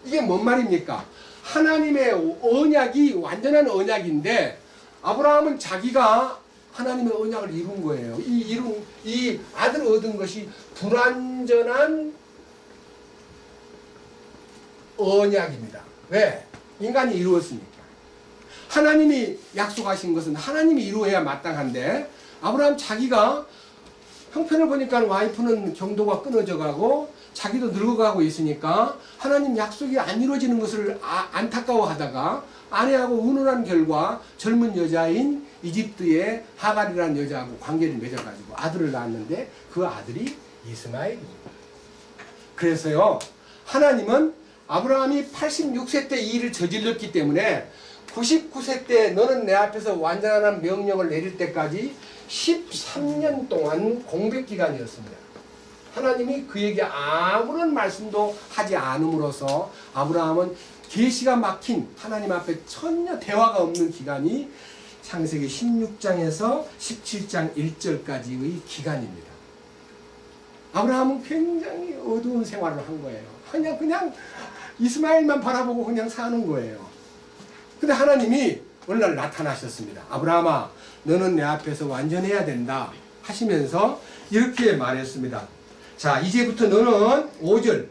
이게 뭔 말입니까? 하나님의 언약이 완전한 언약인데 아브라함은 자기가 하나님의 언약을 이룬 거예요. 이 아들을 얻은 것이 불완전한 언약입니다. 왜? 인간이 이루었으니까. 하나님이 약속하신 것은 하나님이 이루어야 마땅한데 아브라함 자기가 형편을 보니까 와이프는 경도가 끊어져 가고 자기도 늙어가고 있으니까 하나님 약속이 안 이루어지는 것을 안타까워하다가 아내하고 의논한 결과 젊은 여자인 이집트의 하갈이라는 여자하고 관계를 맺어가지고 아들을 낳았는데 그 아들이 이스마엘입니다. 그래서요 하나님은 아브라함이 86세 때 이 일을 저질렀기 때문에 99세 때 너는 내 앞에서 완전한 명령을 내릴 때까지 13년 동안 공백 기간이었습니다. 하나님이 그에게 아무런 말씀도 하지 않음으로써 아브라함은 계시가 막힌 하나님 앞에 전혀 대화가 없는 기간이 창세기 16장에서 17장 1절까지의 기간입니다. 아브라함은 굉장히 어두운 생활을 한 거예요. 그냥 이스마엘만 바라보고 그냥 사는 거예요. 근데 하나님이 어느 날 나타나셨습니다. 아브라함아, 너는 내 앞에서 완전해야 된다 하시면서 이렇게 말했습니다. 자, 이제부터 너는 5절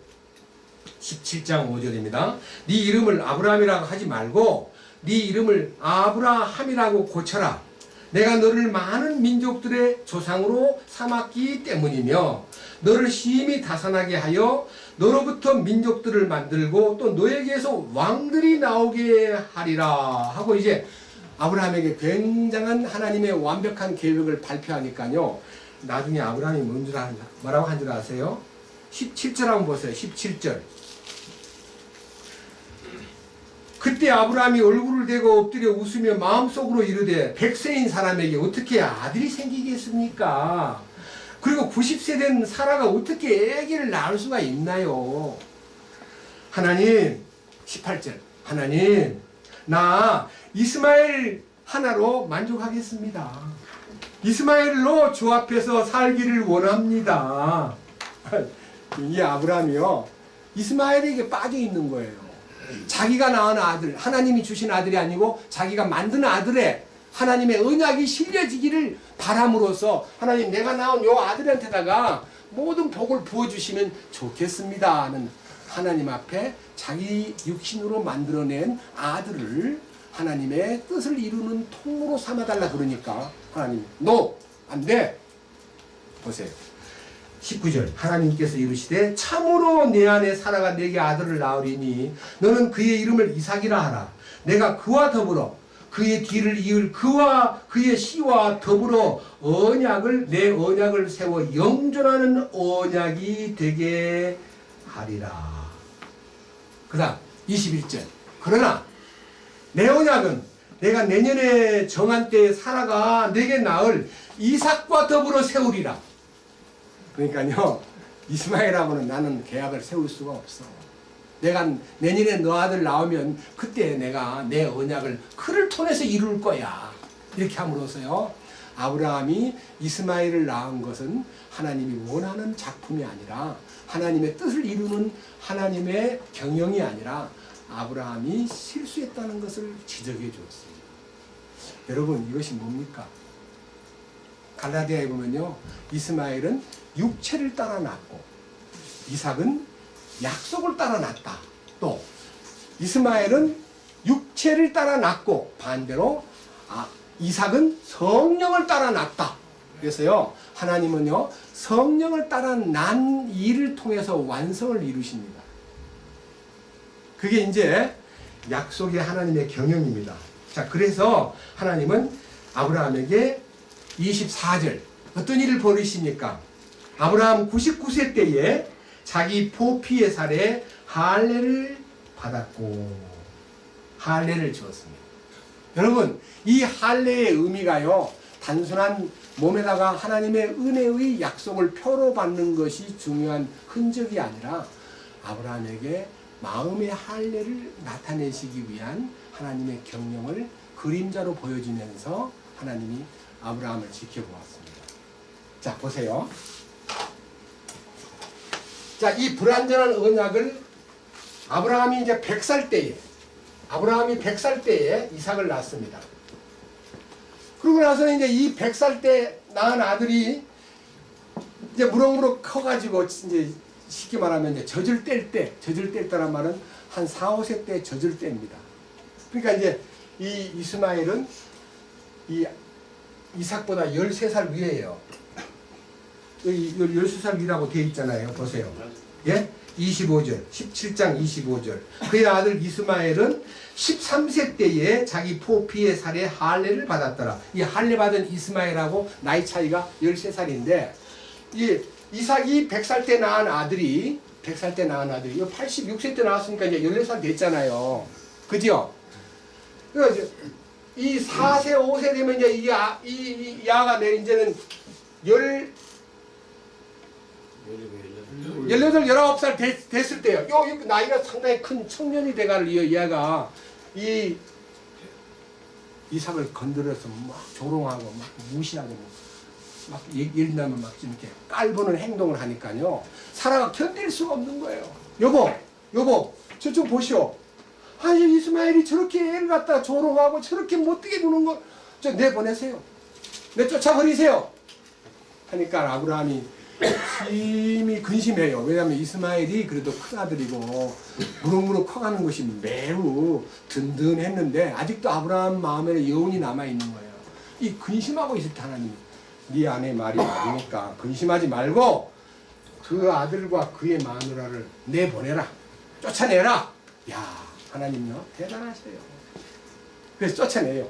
17장 5절입니다. 네 이름을 아브라함이라고 하지 말고 네 이름을 아브라함이라고 고쳐라. 내가 너를 많은 민족들의 조상으로 삼았기 때문이며 너를 심히 다산하게 하여 너로부터 민족들을 만들고 또 너에게서 왕들이 나오게 하리라 하고 이제 아브라함에게 굉장한 하나님의 완벽한 계획을 발표하니까요. 나중에 아브라함이 뭐라고 한 줄 아세요? 17절 한번 보세요. 17절. 그때 아브라함이 얼굴을 대고 엎드려 웃으며 마음속으로 이르되 100세인 사람에게 어떻게 아들이 생기겠습니까? 그리고 90세 된 사라가 어떻게 아기를 낳을 수가 있나요? 하나님 18절 하나님 나 이스마엘 하나로 만족하겠습니다. 이스마엘로 주 앞에서 살기를 원합니다. 이 아브라함이요 이스마엘에게 빠져 있는 거예요. 자기가 낳은 아들, 하나님이 주신 아들이 아니고 자기가 만든 아들의 하나님의 언약이 실려지기를 바람으로써 하나님 내가 낳은 요 아들한테다가 모든 복을 부어주시면 좋겠습니다 하는 하나님 앞에 자기 육신으로 만들어낸 아들을 하나님의 뜻을 이루는 통로로 삼아달라 그러니까 하나님 노! 안 돼! 보세요. 19절 하나님께서 이르시되 참으로 내 안에 사라가 내게 아들을 낳으리니 너는 그의 이름을 이삭이라 하라. 내가 그와 더불어 그의 뒤를 이을 그와 그의 씨와 더불어 내 언약을 세워 영존하는 언약이 되게 하리라. 그 다음 21절 그러나 내 언약은 내가 내년에 정한 때에 사라가 내게 낳을 이삭과 더불어 세우리라. 그러니까요 이스마엘하고는 나는 계약을 세울 수가 없어. 내가 내년에 너 아들 나오면 그때 내가 내 언약을 그를 통해서 이룰 거야. 이렇게 함으로써요 아브라함이 이스마엘을 낳은 것은 하나님이 원하는 작품이 아니라 하나님의 뜻을 이루는 하나님의 경영이 아니라 아브라함이 실수했다는 것을 지적해 주었습니다. 여러분 이것이 뭡니까? 갈라디아에 보면요 이스마엘은 육체를 따라 낳고 이삭은 약속을 따라 낳았다. 또 이스마엘은 육체를 따라 낳고 반대로 이삭은 성령을 따라 낳았다. 그래서요 하나님은요 성령을 따라 난 일을 통해서 완성을 이루십니다. 그게 이제 약속의 하나님의 경영입니다. 자, 그래서 하나님은 아브라함에게 24절 어떤 일을 벌이십니까? 아브라함 99세 때에 자기 포피의 살에 할례를 받았고 할례를 주었습니다. 여러분 이 할례의 의미가요 단순한 몸에다가 하나님의 은혜의 약속을 표로 받는 것이 중요한 흔적이 아니라 아브라함에게 마음의 할례를 나타내시기 위한 하나님의 경영을 그림자로 보여지면서 하나님이 아브라함을 지켜보았습니다. 자, 보세요. 자, 이 불완전한 언약을 아브라함이 이제 100살 때에 이삭을 낳습니다. 그러고 나서는 이제 이 100살 때 낳은 아들이 이제 무럭무럭 커가지고 이제 쉽게 말하면 이제 젖을 뗄 때란 말은 한 4, 5세 때 젖을 뗍니다. 그러니까 이제 이 이스마엘은 이 이삭보다 13살 위에요. 여기 13살 위라고 되어 있잖아요. 보세요. 예? 25절, 17장 25절. 그의 아들 이스마엘은 13세 때에 자기 포피의 살에 할례를 받았더라. 이 할례 받은 이스마엘하고 나이 차이가 13살인데, 이 이삭이 100살 때 낳은 아들이, 이거 86세 때 낳았으니까 이제 14살 됐잖아요. 그죠? 그래서 이 4세, 5세 되면 이제 이 야가 이제는 18, 19살 됐을 때요. 요 나이가 상당히 큰 청년이 돼갈 얘가 이 이삭을 건드려서 막 조롱하고 막 무시하고 막 예를 들면 막 이렇게 깔보는 행동을 하니까요. 사라가 견딜 수가 없는 거예요. 여보, 저쪽 보시오. 아니 이스마엘이 저렇게 애를 갖다가 조롱하고 저렇게 못되게 구는 거, 저 내보내세요. 내쫓아버리세요. 하니까 아브라함이 심히 근심해요. 왜냐하면 이스마엘이 그래도 큰 아들이고 무럭무럭 커가는 것이 매우 든든했는데 아직도 아브라함 마음에 여운이 남아있는 거예요. 이 근심하고 있을 때 하나님이 네 아내 말이 맞으니까 근심하지 말고 그 아들과 그의 마누라를 내보내라. 쫓아내라. 야, 하나님요 대단하세요. 그래서 쫓아내요.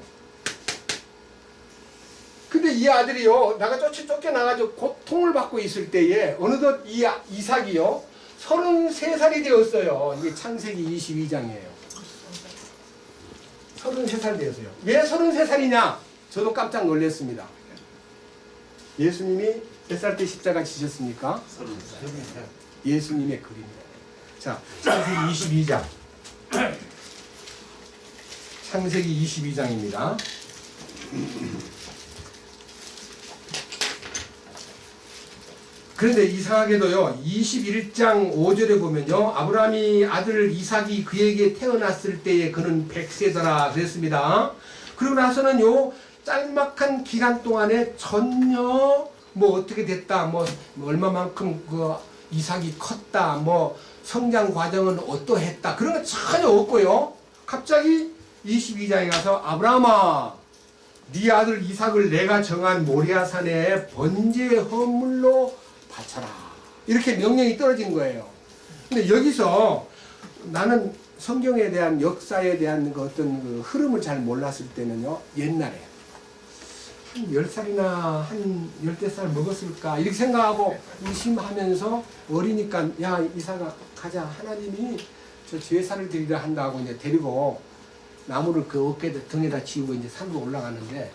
근데 이 아들이요, 쫓겨나가지고 고통을 받고 있을 때에, 어느덧 이 이삭이요, 33살이 되었어요. 이게 창세기 22장이에요. 33살 되었어요. 왜 33살이냐? 저도 깜짝 놀랐습니다. 예수님이 몇 살 때 십자가 지셨습니까? 33살. 예수님의 그림이에요. 자, 창세기 22장. 창세기 22장입니다. 그런데 이상하게도요, 21장 5절에 보면요, 아브라함이 아들 이삭이 그에게 태어났을 때에 그는 100세더라 그랬습니다. 그러고 나서는 요 짤막한 기간 동안에 전혀 뭐 어떻게 됐다, 뭐 얼마만큼 그 이삭이 컸다, 뭐 성장 과정은 어떠했다, 그런 건 전혀 없고요. 갑자기 22장에 가서 아브라함아, 네 아들 이삭을 내가 정한 모리아산에 번제의 헌물로 바쳐라. 이렇게 명령이 떨어진 거예요. 근데 여기서 나는 성경에 대한 역사에 대한 그 어떤 그 흐름을 잘 몰랐을 때는요, 옛날에 한 10살이나 한 15살 먹었을까 이렇게 생각하고 의심하면서 어리니까 야 이삭아 가자, 하나님이 저 제사를 드리려 한다고 이제 데리고 나무를 그 어깨 등에다 지우고 이제 산으로 올라가는데,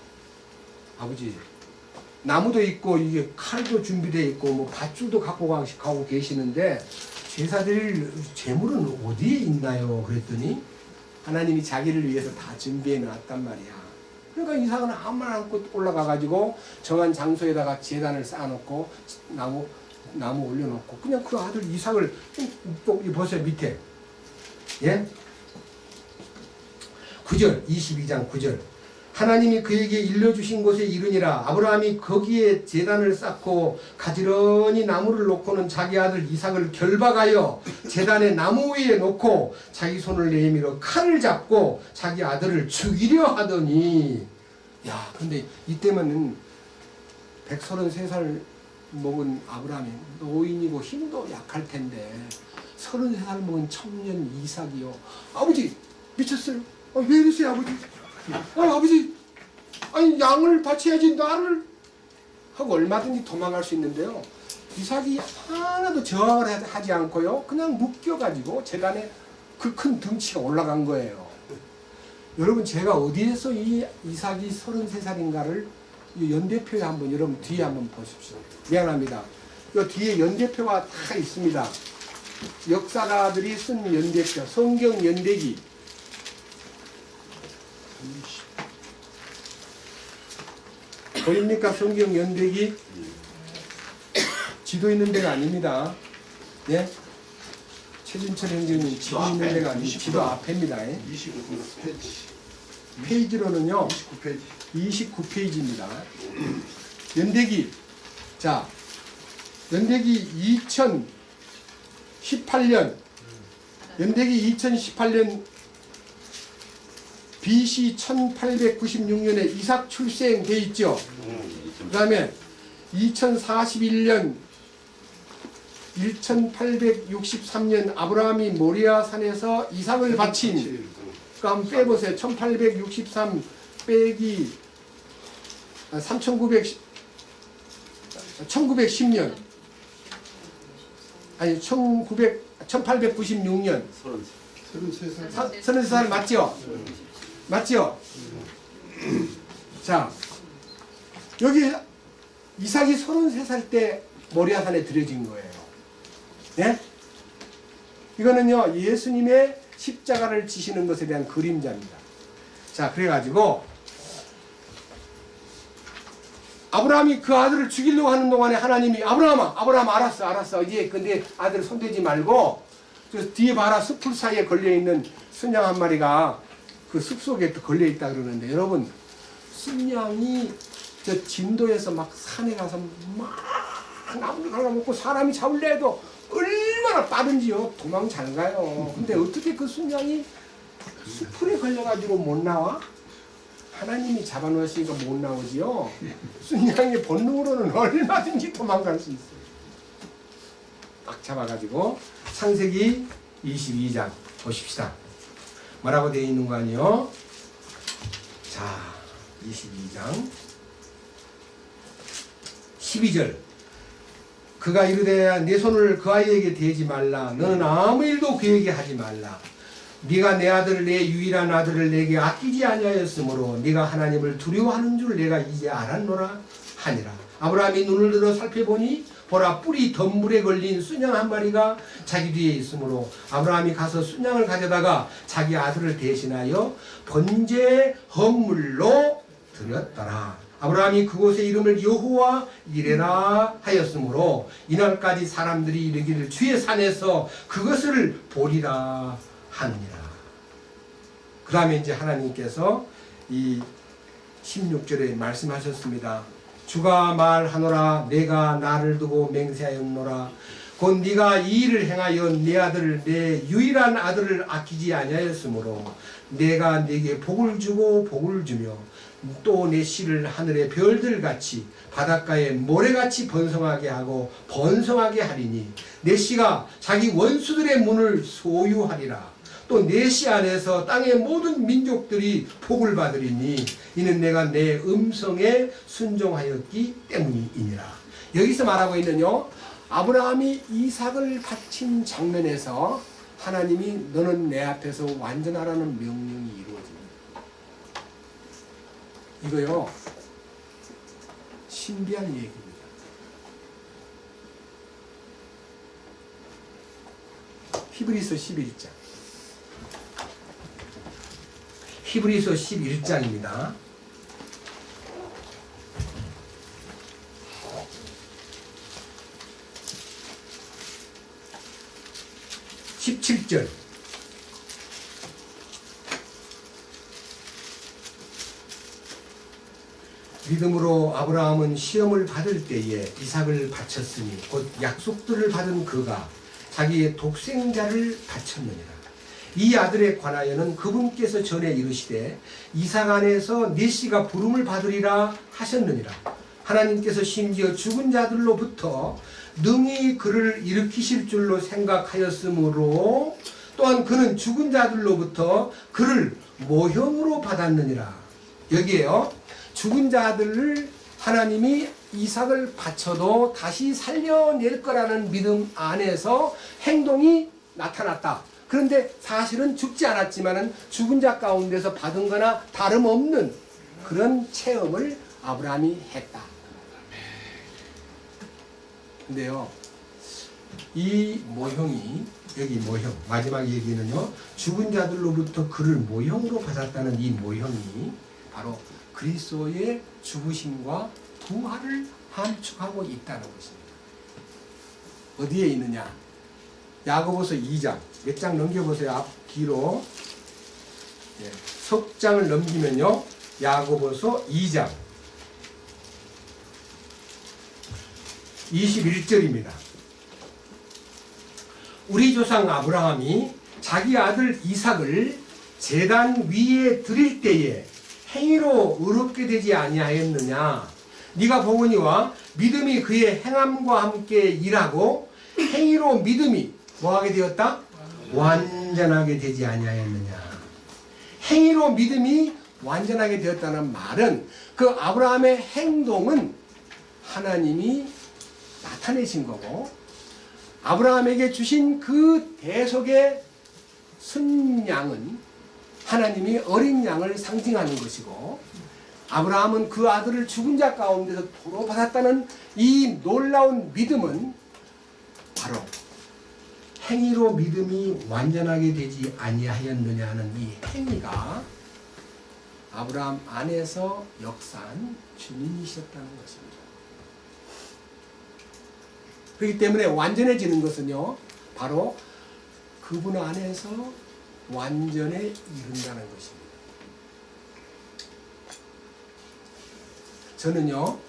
아버지 나무도 있고 이게 칼도 준비되어 있고 뭐 밧줄도 갖고 가고 계시는데 제사 드릴 재물은 어디에 있나요? 그랬더니 하나님이 자기를 위해서 다 준비해 놨단 말이야. 그러니까 이삭은 아무 말 않고 올라가 가지고 정한 장소에다가 제단을 쌓아놓고 나무 올려놓고 그냥 그 아들 이삭을 또 보세요 밑에, 예? 9절 22장 9절 하나님이 그에게 일러주신 곳에 이르니라. 아브라함이 거기에 제단을 쌓고 가지런히 나무를 놓고는 자기 아들 이삭을 결박하여 제단의 나무 위에 놓고 자기 손을 내밀어 칼을 잡고 자기 아들을 죽이려 하더니, 야 근데 이때면은 133살 먹은 아브라함이 노인이고 힘도 약할 텐데 33살 먹은 청년 이삭이요, 아버지 미쳤어요. 왜 이러세요 아버지? 아버지, 아니 양을 바쳐야지 나를 하고 얼마든지 도망갈 수 있는데요, 이삭이 하나도 저항을 하지 않고요 그냥 묶여가지고 제단에 그 큰 덩치가 올라간 거예요. 여러분 제가 어디에서 이 이삭이 33살인가를 연대표에 한번 여러분 뒤에 한번 보십시오. 미안합니다. 이 뒤에 연대표가 다 있습니다. 역사가들이 쓴 연대표, 성경 연대기 보입니까? 성경 연대기 지도 있는 데가 아닙니다. 예? 최진철 형제님 지도 있는 데가 아니고 지도 앞에입니다. 29페이지. 페이지로는요 29페이지. 29페이지입니다. 연대기 자 연대기 2018년 연대기 2018년 BC 1896년에 이삭 출생돼 있죠. 그 다음에 2041년 1863년 아브라함이 모리아 산에서 이삭을 바친 그러니까 한번 빼보세요. 1863 빼기 1910년 아니 1896년 33살. 33살 맞죠? 맞죠? 자 여기 이삭이 33살 때 모리아산에 들여진 거예요. 예? 이거는요 예수님의 십자가를 지시는 것에 대한 그림자입니다. 자 그래가지고 아브라함이 그 아들을 죽이려고 하는 동안에 하나님이 아브라함 알았어 이제 근데 아들 손대지 말고 저 뒤에 봐라 숲풀 사이에 걸려있는 순양 한 마리가 그 숲속에 또 걸려있다 그러는데 여러분 순양이 저 진도에서 막 산에 가서 막 나무를 갈라먹고 사람이 잡으려 해도 얼마나 빠른지요. 도망 잘 가요. 근데 어떻게 그 순양이 숲풀에 걸려가지고 못 나와? 하나님이 잡아놓으시니까 못 나오지요. 순양의 본능으로는 얼마든지 도망갈 수 있어요. 딱 잡아가지고 창세기 22장 보십시다. 뭐라고 되어 있는 거 아니요? 자 22장 12절 그가 이르되 내 손을 그 아이에게 대지 말라. 너는 아무 일도 그에게 하지 말라. 네가 내 아들을 내 유일한 아들을 내게 아끼지 아니하였으므로 네가 하나님을 두려워하는 줄 내가 이제 알았노라 하니라. 아브라함이 눈을 들어 살펴보니 보라 뿔이 덤불에 걸린 순양 한 마리가 자기 뒤에 있으므로 아브라함이 가서 순양을 가져다가 자기 아들을 대신하여 번제 헌물로 드렸더라. 아브라함이 그곳의 이름을 여호와 이레라 하였으므로 이날까지 사람들이 이르기를 주의 산에서 그것을 보리라 하느니라. 그 다음에 이제 하나님께서 이 16절에 말씀하셨습니다. 주가 말하노라 내가 나를 두고 맹세하였노라 곧 네가 이 일을 행하여 내 아들을 내 유일한 아들을 아끼지 아니하였으므로 내가 네게 복을 주고 복을 주며 또 내 씨를 하늘의 별들같이 바닷가에 모래같이 번성하게 하고 번성하게 하리니 내 씨가 자기 원수들의 문을 소유하리라. 또 내 씨 안에서 땅의 모든 민족들이 복을 받으리니 이는 내가 내 음성에 순종하였기 때문이니라. 여기서 말하고 있는요 아브라함이 이삭을 바친 장면에서 하나님이 너는 내 앞에서 완전하라는 명령이 이루어집니다. 이거요 신비한 얘기입니다. 히브리서 11장 히브리서 11장입니다. 17절 믿음으로 아브라함은 시험을 받을 때에 이삭을 바쳤으니 곧 약속들을 받은 그가 자기의 독생자를 바쳤느니라. 이 아들에 관하여는 그분께서 전에 이르시되 이삭 안에서 네 씨가 부름을 받으리라 하셨느니라. 하나님께서 심지어 죽은 자들로부터 능히 그를 일으키실 줄로 생각하였으므로 또한 그는 죽은 자들로부터 그를 모형으로 받았느니라. 여기에요 죽은 자들을 하나님이 이삭을 바쳐도 다시 살려낼 거라는 믿음 안에서 행동이 나타났다. 그런데 사실은 죽지 않았지만은 죽은 자 가운데서 받은 거나 다름없는 그런 체험을 아브라함이 했다. 근데요 이 모형이 여기 모형 마지막 얘기는요 죽은 자들로부터 그를 모형으로 받았다는 이 모형이 바로 그리스도의 죽으심과 부활을 함축하고 있다는 것입니다. 어디에 있느냐? 야고보서 2장 몇 장 넘겨보세요. 앞 뒤로 석 장을 넘기면요, 야고보서 2장 21절입니다. 우리 조상 아브라함이 자기 아들 이삭을 제단 위에 드릴 때에 행위로 의롭게 되지 아니하였느냐? 네가 보거니와 믿음이 그의 행함과 함께 일하고 행위로 믿음이 뭐하게 되었다? 완전하게 되지 아니하였느냐? 행위로 믿음이 완전하게 되었다는 말은 그 아브라함의 행동은 하나님이 나타내신 거고, 아브라함에게 주신 그 대속의 순양은 하나님이 어린 양을 상징하는 것이고, 아브라함은 그 아들을 죽은 자 가운데서 도로 받았다는 이 놀라운 믿음은 바로 행위로 믿음이 완전하게 되지 아니하였느냐 하는 이 행위가 아브라함 안에서 역사한 주님이셨다는 것입니다. 그렇기 때문에 완전해지는 것은요, 바로 그분 안에서 완전에 이른다는 것입니다. 저는요,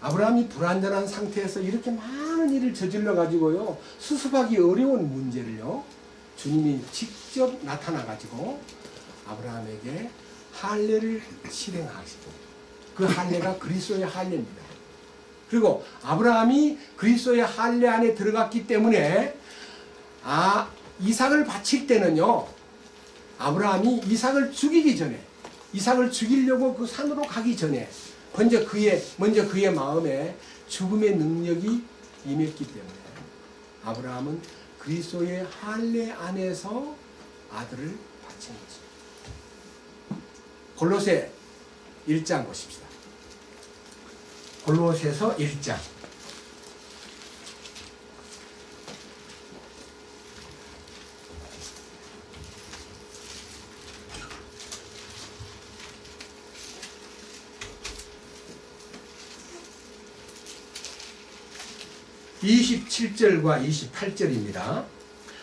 아브라함이 불완전한 상태에서 이렇게 많은 일을 저질러 가지고요, 수습하기 어려운 문제를요, 주님이 직접 나타나 가지고 아브라함에게 할례를 실행하시고, 그 할례가 그리스도의 할례입니다. 그리고 아브라함이 그리스도의 할례 안에 들어갔기 때문에 이삭을 바칠 때는요, 아브라함이 이삭을 죽이기 전에, 이삭을 죽이려고 그 산으로 가기 전에 먼저 그의 마음에 죽음의 능력이 임했기 때문에 아브라함은 그리스도의 할례 안에서 아들을 바친 것입니다. 골로새 1장 보십시다. 골로새서 1장 27절과 28절입니다.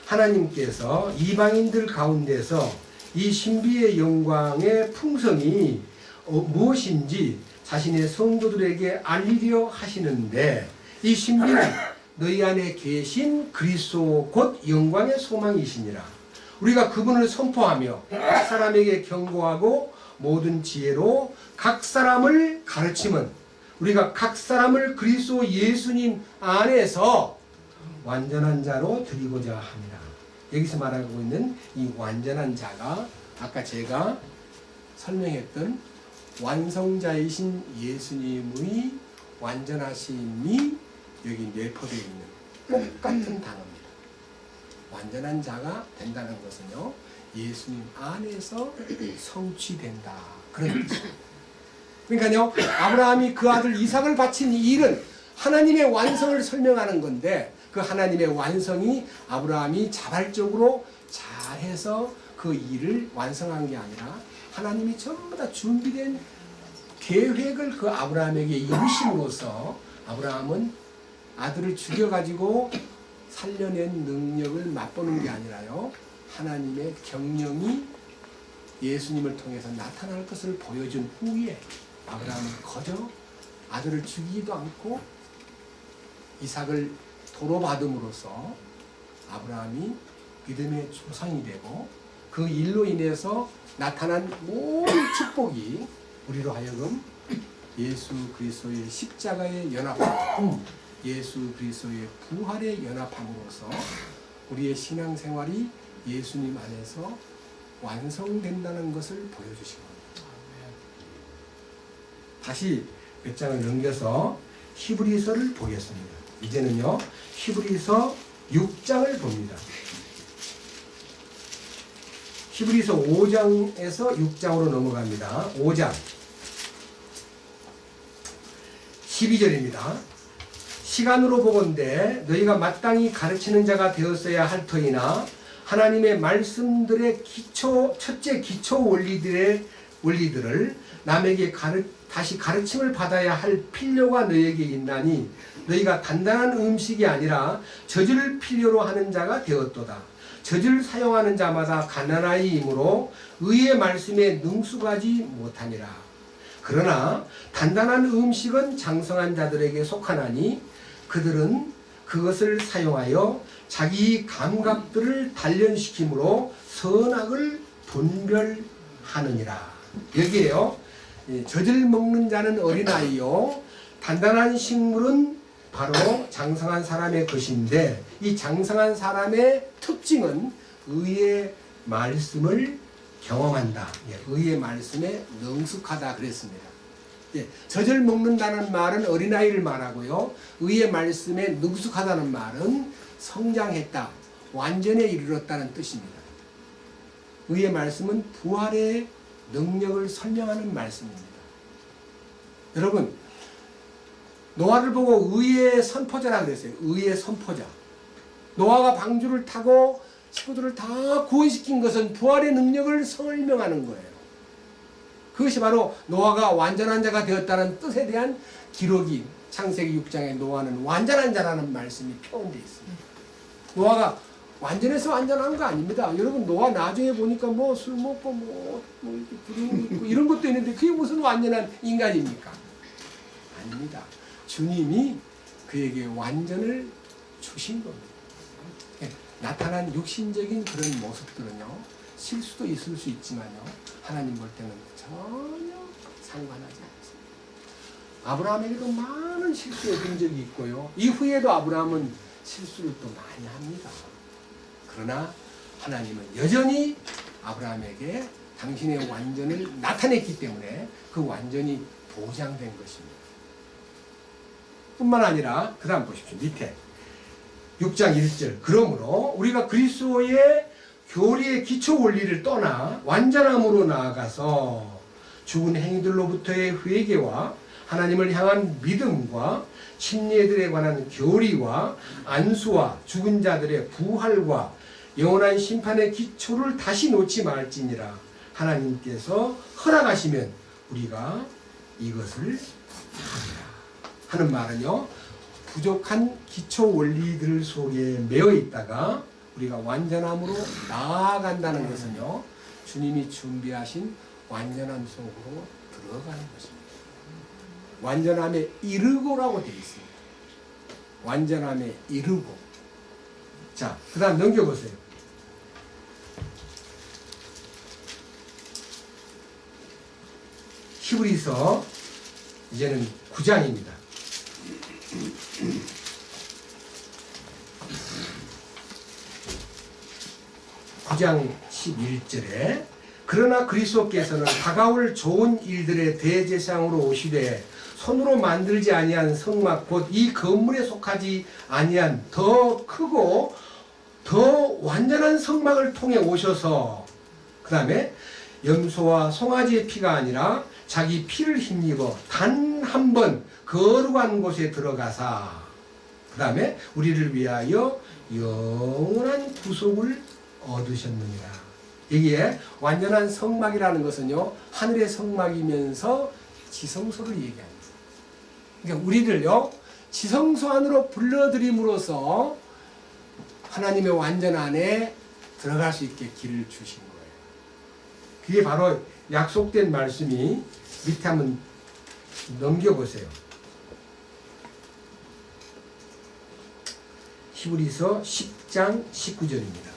하나님께서 이방인들 가운데서 이 신비의 영광의 풍성이 무엇인지 자신의 성도들에게 알리려 하시는데, 이 신비는 너희 안에 계신 그리스도 곧 영광의 소망이시니라. 우리가 그분을 선포하며 각 사람에게 경고하고 모든 지혜로 각 사람을 가르침은 우리가 각 사람을 그리스도 예수님 안에서 완전한 자로 드리고자 합니다. 여기서 말하고 있는 이 완전한 자가 아까 제가 설명했던 완성자이신 예수님의 완전하심이 여기 내포되어 있는 똑같은 단어입니다. 완전한 자가 된다는 것은요, 예수님 안에서 성취된다, 그런 뜻입니다. 그러니까요, 아브라함이 그 아들 이삭을 바친 이 일은 하나님의 완성을 설명하는 건데, 그 하나님의 완성이 아브라함이 자발적으로 잘해서 그 일을 완성한 게 아니라 하나님이 전부 다 준비된 계획을 그 아브라함에게 이루심으로써 아브라함은 아들을 죽여가지고 살려낸 능력을 맛보는 게 아니라요, 하나님의 경영이 예수님을 통해서 나타날 것을 보여준 후에 아브라함은 거저 아들을 죽이지도 않고 이삭을 도로 받음으로써 아브라함이 믿음의 조상이 되고, 그 일로 인해서 나타난 모든 축복이 우리로 하여금 예수 그리스도의 십자가의 연합함, 예수 그리스도의 부활의 연합함으로써 우리의 신앙생활이 예수님 안에서 완성된다는 것을 보여주신 겁니다. 다시 몇 장을 넘겨서 히브리서를 보겠습니다. 이제는요, 히브리서 6장을 봅니다. 히브리서 5장에서 6장으로 넘어갑니다. 5장 12절입니다. 시간으로 보건대 너희가 마땅히 가르치는 자가 되었어야 할 터이나 하나님의 말씀들의 첫째 기초 원리들에 원리들을 남에게 다시 가르침을 받아야 할 필요가 너에게 있나니 너희가 단단한 음식이 아니라 젖을 필요로 하는 자가 되었도다. 젖을 사용하는 자마다 가난하이므로 의의 말씀에 능숙하지 못하니라. 그러나 단단한 음식은 장성한 자들에게 속하나니 그들은 그것을 사용하여 자기 감각들을 단련시킴으로 선악을 분별하느니라. 여기에요. 젖을 먹는 자는 어린아이요 단단한 식물은 바로 장성한 사람의 것인데 이 장성한 사람의 특징은 의의 말씀을 경험한다. 의의 말씀에 능숙하다 그랬습니다. 젖을 먹는다는 말은 어린아이를 말하고요. 의의 말씀에 능숙하다는 말은 성장했다, 완전에 이르렀다는 뜻입니다. 의의 말씀은 부활의 능력을 설명하는 말씀입니다. 여러분, 노아를 보고 의의 선포자라 그랬어요. 의의 선포자. 노아가 방주를 타고 식구들을 다 구원시킨 것은 부활의 능력을 설명하는 거예요. 그것이 바로 노아가 완전한 자가 되었다는 뜻에 대한 기록이 창세기 6장에 노아는 완전한 자라는 말씀이 표현되어 있습니다. 노아가 완전해서 완전한 거 아닙니다. 여러분, 노아 나중에 보니까 뭐 술 먹고 뭐 이렇게 부르고 있고 이런 것도 있는데 그게 무슨 완전한 인간입니까? 아닙니다. 주님이 그에게 완전을 주신 겁니다. 나타난 육신적인 그런 모습들은요, 실수도 있을 수 있지만요, 하나님 볼 때는 전혀 상관하지 않습니다. 아브라함에게도 많은 실수의 흔적이 있고요, 이후에도 아브라함은 실수를 또 많이 합니다. 그러나 하나님은 여전히 아브라함에게 당신의 완전을 나타냈기 때문에 그 완전이 보장된 것입니다. 뿐만 아니라 그 다음 보십시오. 밑에 6장 1절 그러므로 우리가 그리스도의 교리의 기초 원리를 떠나 완전함으로 나아가서 죽은 행위들로부터의 회개와 하나님을 향한 믿음과 침례들에 관한 교리와 안수와 죽은 자들의 부활과 영원한 심판의 기초를 다시 놓지 말지니라. 하나님께서 허락하시면 우리가 이것을 하리라 하는 말은요, 부족한 기초 원리들 속에 매여 있다가 우리가 완전함으로 나아간다는 것은요, 주님이 준비하신 완전함 속으로 들어가는 것입니다. 완전함에 이르고라고 되어 있습니다. 완전함에 이르고. 자, 그 다음 넘겨보세요. 히브리서 이제는 9장입니다. 9장 11절에 그러나 그리스도께서는 다가올 좋은 일들의 대제사장으로 오시되 손으로 만들지 아니한 성막 곧 이 건물에 속하지 아니한 더 크고 더 완전한 성막을 통해 오셔서 그 다음에 염소와 송아지의 피가 아니라 자기 피를 힘입어 단 한 번 거룩한 곳에 들어가사 그 다음에 우리를 위하여 영원한 구속을 얻으셨느니라. 여기에 완전한 성막이라는 것은요, 하늘의 성막이면서 지성소를 얘기합니다. 그러니까 우리를요, 지성소 안으로 불러들임으로써 하나님의 완전 안에 들어갈 수 있게 길을 주신 거예요. 그게 바로 약속된 말씀이 밑에 한번 넘겨보세요. 히브리서 10장 19절입니다.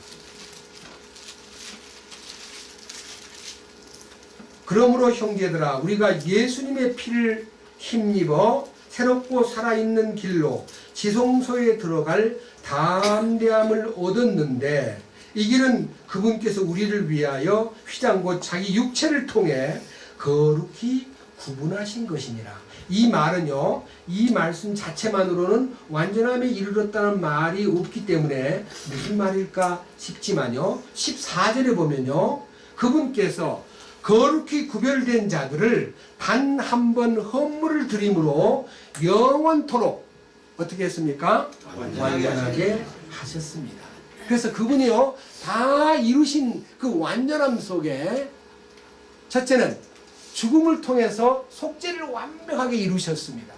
그러므로 형제들아 우리가 예수님의 피를 힘입어 새롭고 살아있는 길로 지성소에 들어갈 담대함을 얻었는데 이 길은 그분께서 우리를 위하여 휘장 곧 자기 육체를 통해 거룩히 구분하신 것이니라. 이 말은요, 이 말씀 자체만으로는 완전함에 이르렀다는 말이 없기 때문에 무슨 말일까 싶지만요, 14절에 보면요, 그분께서 거룩히 구별된 자들을 단 한 번 헌물을 드림으로 영원토록 어떻게 했습니까? 완전하게 하셨습니다. 그래서 그분이요, 다 이루신 그 완전함 속에 첫째는 죽음을 통해서 속죄를 완벽하게 이루셨습니다.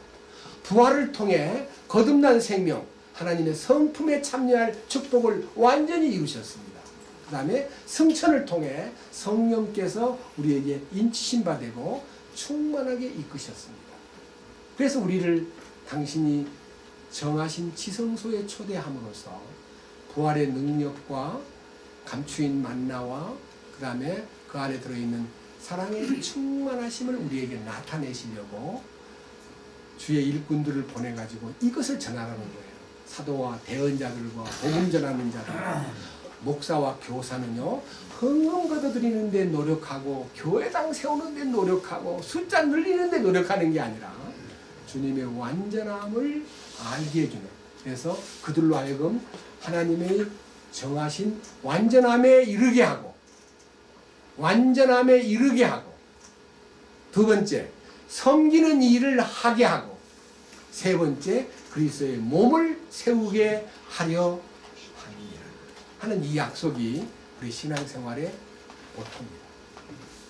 부활을 통해 거듭난 생명, 하나님의 성품에 참여할 축복을 완전히 이루셨습니다. 그 다음에 승천을 통해 성령께서 우리에게 인치심 받고 충만하게 이끄셨습니다. 그래서 우리를 당신이 정하신 지성소에 초대함으로써 부활의 능력과 감추인 만나와 그 다음에 그 안에 들어있는 사랑의 충만하심을 우리에게 나타내시려고 주의 일꾼들을 보내가지고 이것을 전하라는 거예요. 사도와 대언자들과 복음 전하는 자들, 목사와 교사는요, 헌금 걷어들이는 데 노력하고 교회당 세우는 데 노력하고 숫자 늘리는 데 노력하는 게 아니라 주님의 완전함을 알게 해주는, 그래서 그들로 하여금 하나님의 정하신 완전함에 이르게 하고, 완전함에 이르게 하고, 두 번째 섬기는 일을 하게 하고, 세 번째 그리스도의 몸을 세우게 하려 함이라 하는 이 약속이 우리 신앙생활의 모토입니다.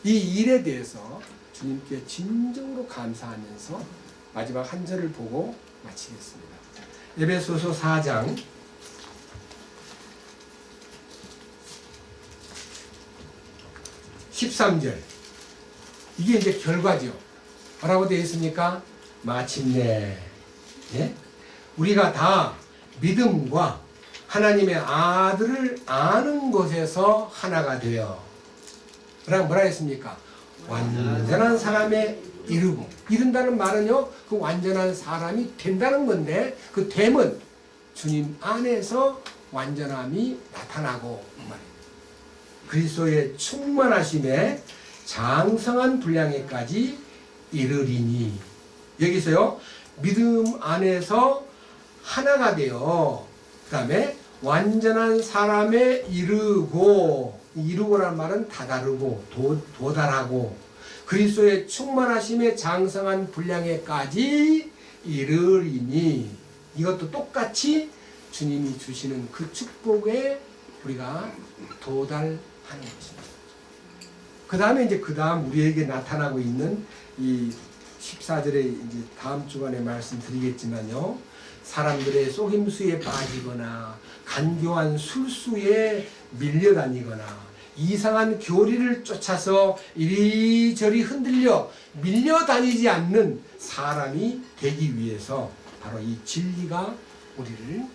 이 일에 대해서 주님께 진정으로 감사하면서 마지막 한 절을 보고 마치겠습니다. 에베소서 4장 13절, 이게 이제 결과죠. 뭐라고 되어 있습니까? 마침내 우리가 다 믿음과 하나님의 아들을 아는 것에서 하나가 되어, 그럼 뭐라 했습니까? 완전한 사람에 이른다는 말은요, 그 완전한 사람이 된다는 건데, 그 됨은 주님 안에서 완전함이 나타나고 말입니다. 그리스도의 충만하심에 장성한 분량에까지 이르리니, 여기서요 믿음 안에서 하나가 되어, 그 다음에 완전한 사람에 이르고라는 말은 다다르고 도달하고, 그리스도의 충만하심에 장성한 분량에까지 이르리니, 이것도 똑같이 주님이 주시는 그 축복에 우리가 도달하는 것입니다. 그 다음에 이제 우리에게 나타나고 있는 이 14절에 이제 다음 주간에 말씀드리겠지만요, 사람들의 속임수에 빠지거나 간교한 술수에 밀려다니거나 이상한 교리를 쫓아서 이리저리 흔들려 밀려다니지 않는 사람이 되기 위해서 바로 이 진리가 우리를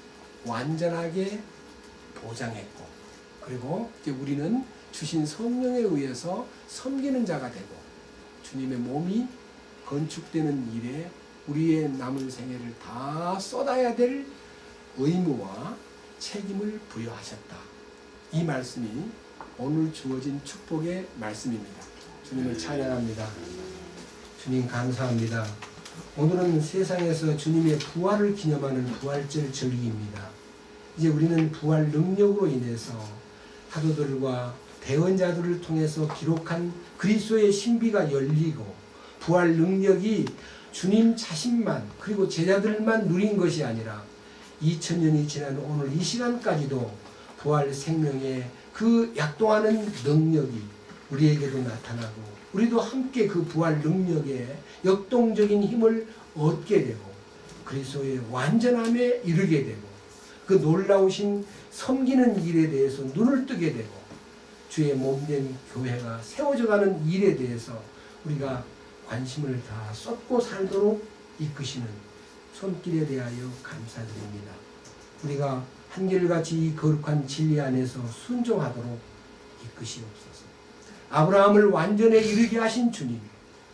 완전하게 보장했고, 그리고 이제 우리는 주신 성령에 의해서 섬기는 자가 되고 주님의 몸이 건축되는 일에 우리의 남은 생애를 다 쏟아야 될 의무와 책임을 부여하셨다. 이 말씀이 오늘 주어진 축복의 말씀입니다. 주님을 찬양합니다. 주님 감사합니다. 오늘은 세상에서 주님의 부활을 기념하는 부활절 절기입니다. 이제 우리는 부활 능력으로 인해서 사도들과 대언자들을 통해서 기록한 그리스도의 신비가 열리고, 부활 능력이 주님 자신만 그리고 제자들만 누린 것이 아니라 2000년이 지난 오늘 이 시간까지도 부활 생명의 그 약동하는 능력이 우리에게도 나타나고, 우리도 함께 그 부활 능력에 역동적인 힘을 얻게 되고 그리스도의 완전함에 이르게 되고, 그 놀라우신 섬기는 일에 대해서 눈을 뜨게 되고 주의 몸된 교회가 세워져가는 일에 대해서 우리가 관심을 다 쏟고 살도록 이끄시는 손길에 대하여 감사드립니다. 우리가 한결같이 이 거룩한 진리 안에서 순종하도록 이끄시옵소서. 아브라함을 완전에 이르게 하신 주님,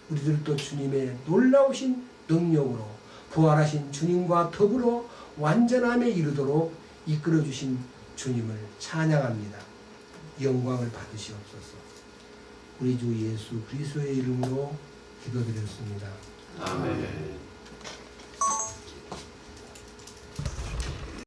우리들도 주님의 놀라우신 능력으로 부활하신 주님과 더불어 완전함에 이르도록 이끌어주신 주님을 찬양합니다. 영광을 받으시옵소서. 우리 주 예수 그리스도의 이름으로 기도드렸습니다. 아멘.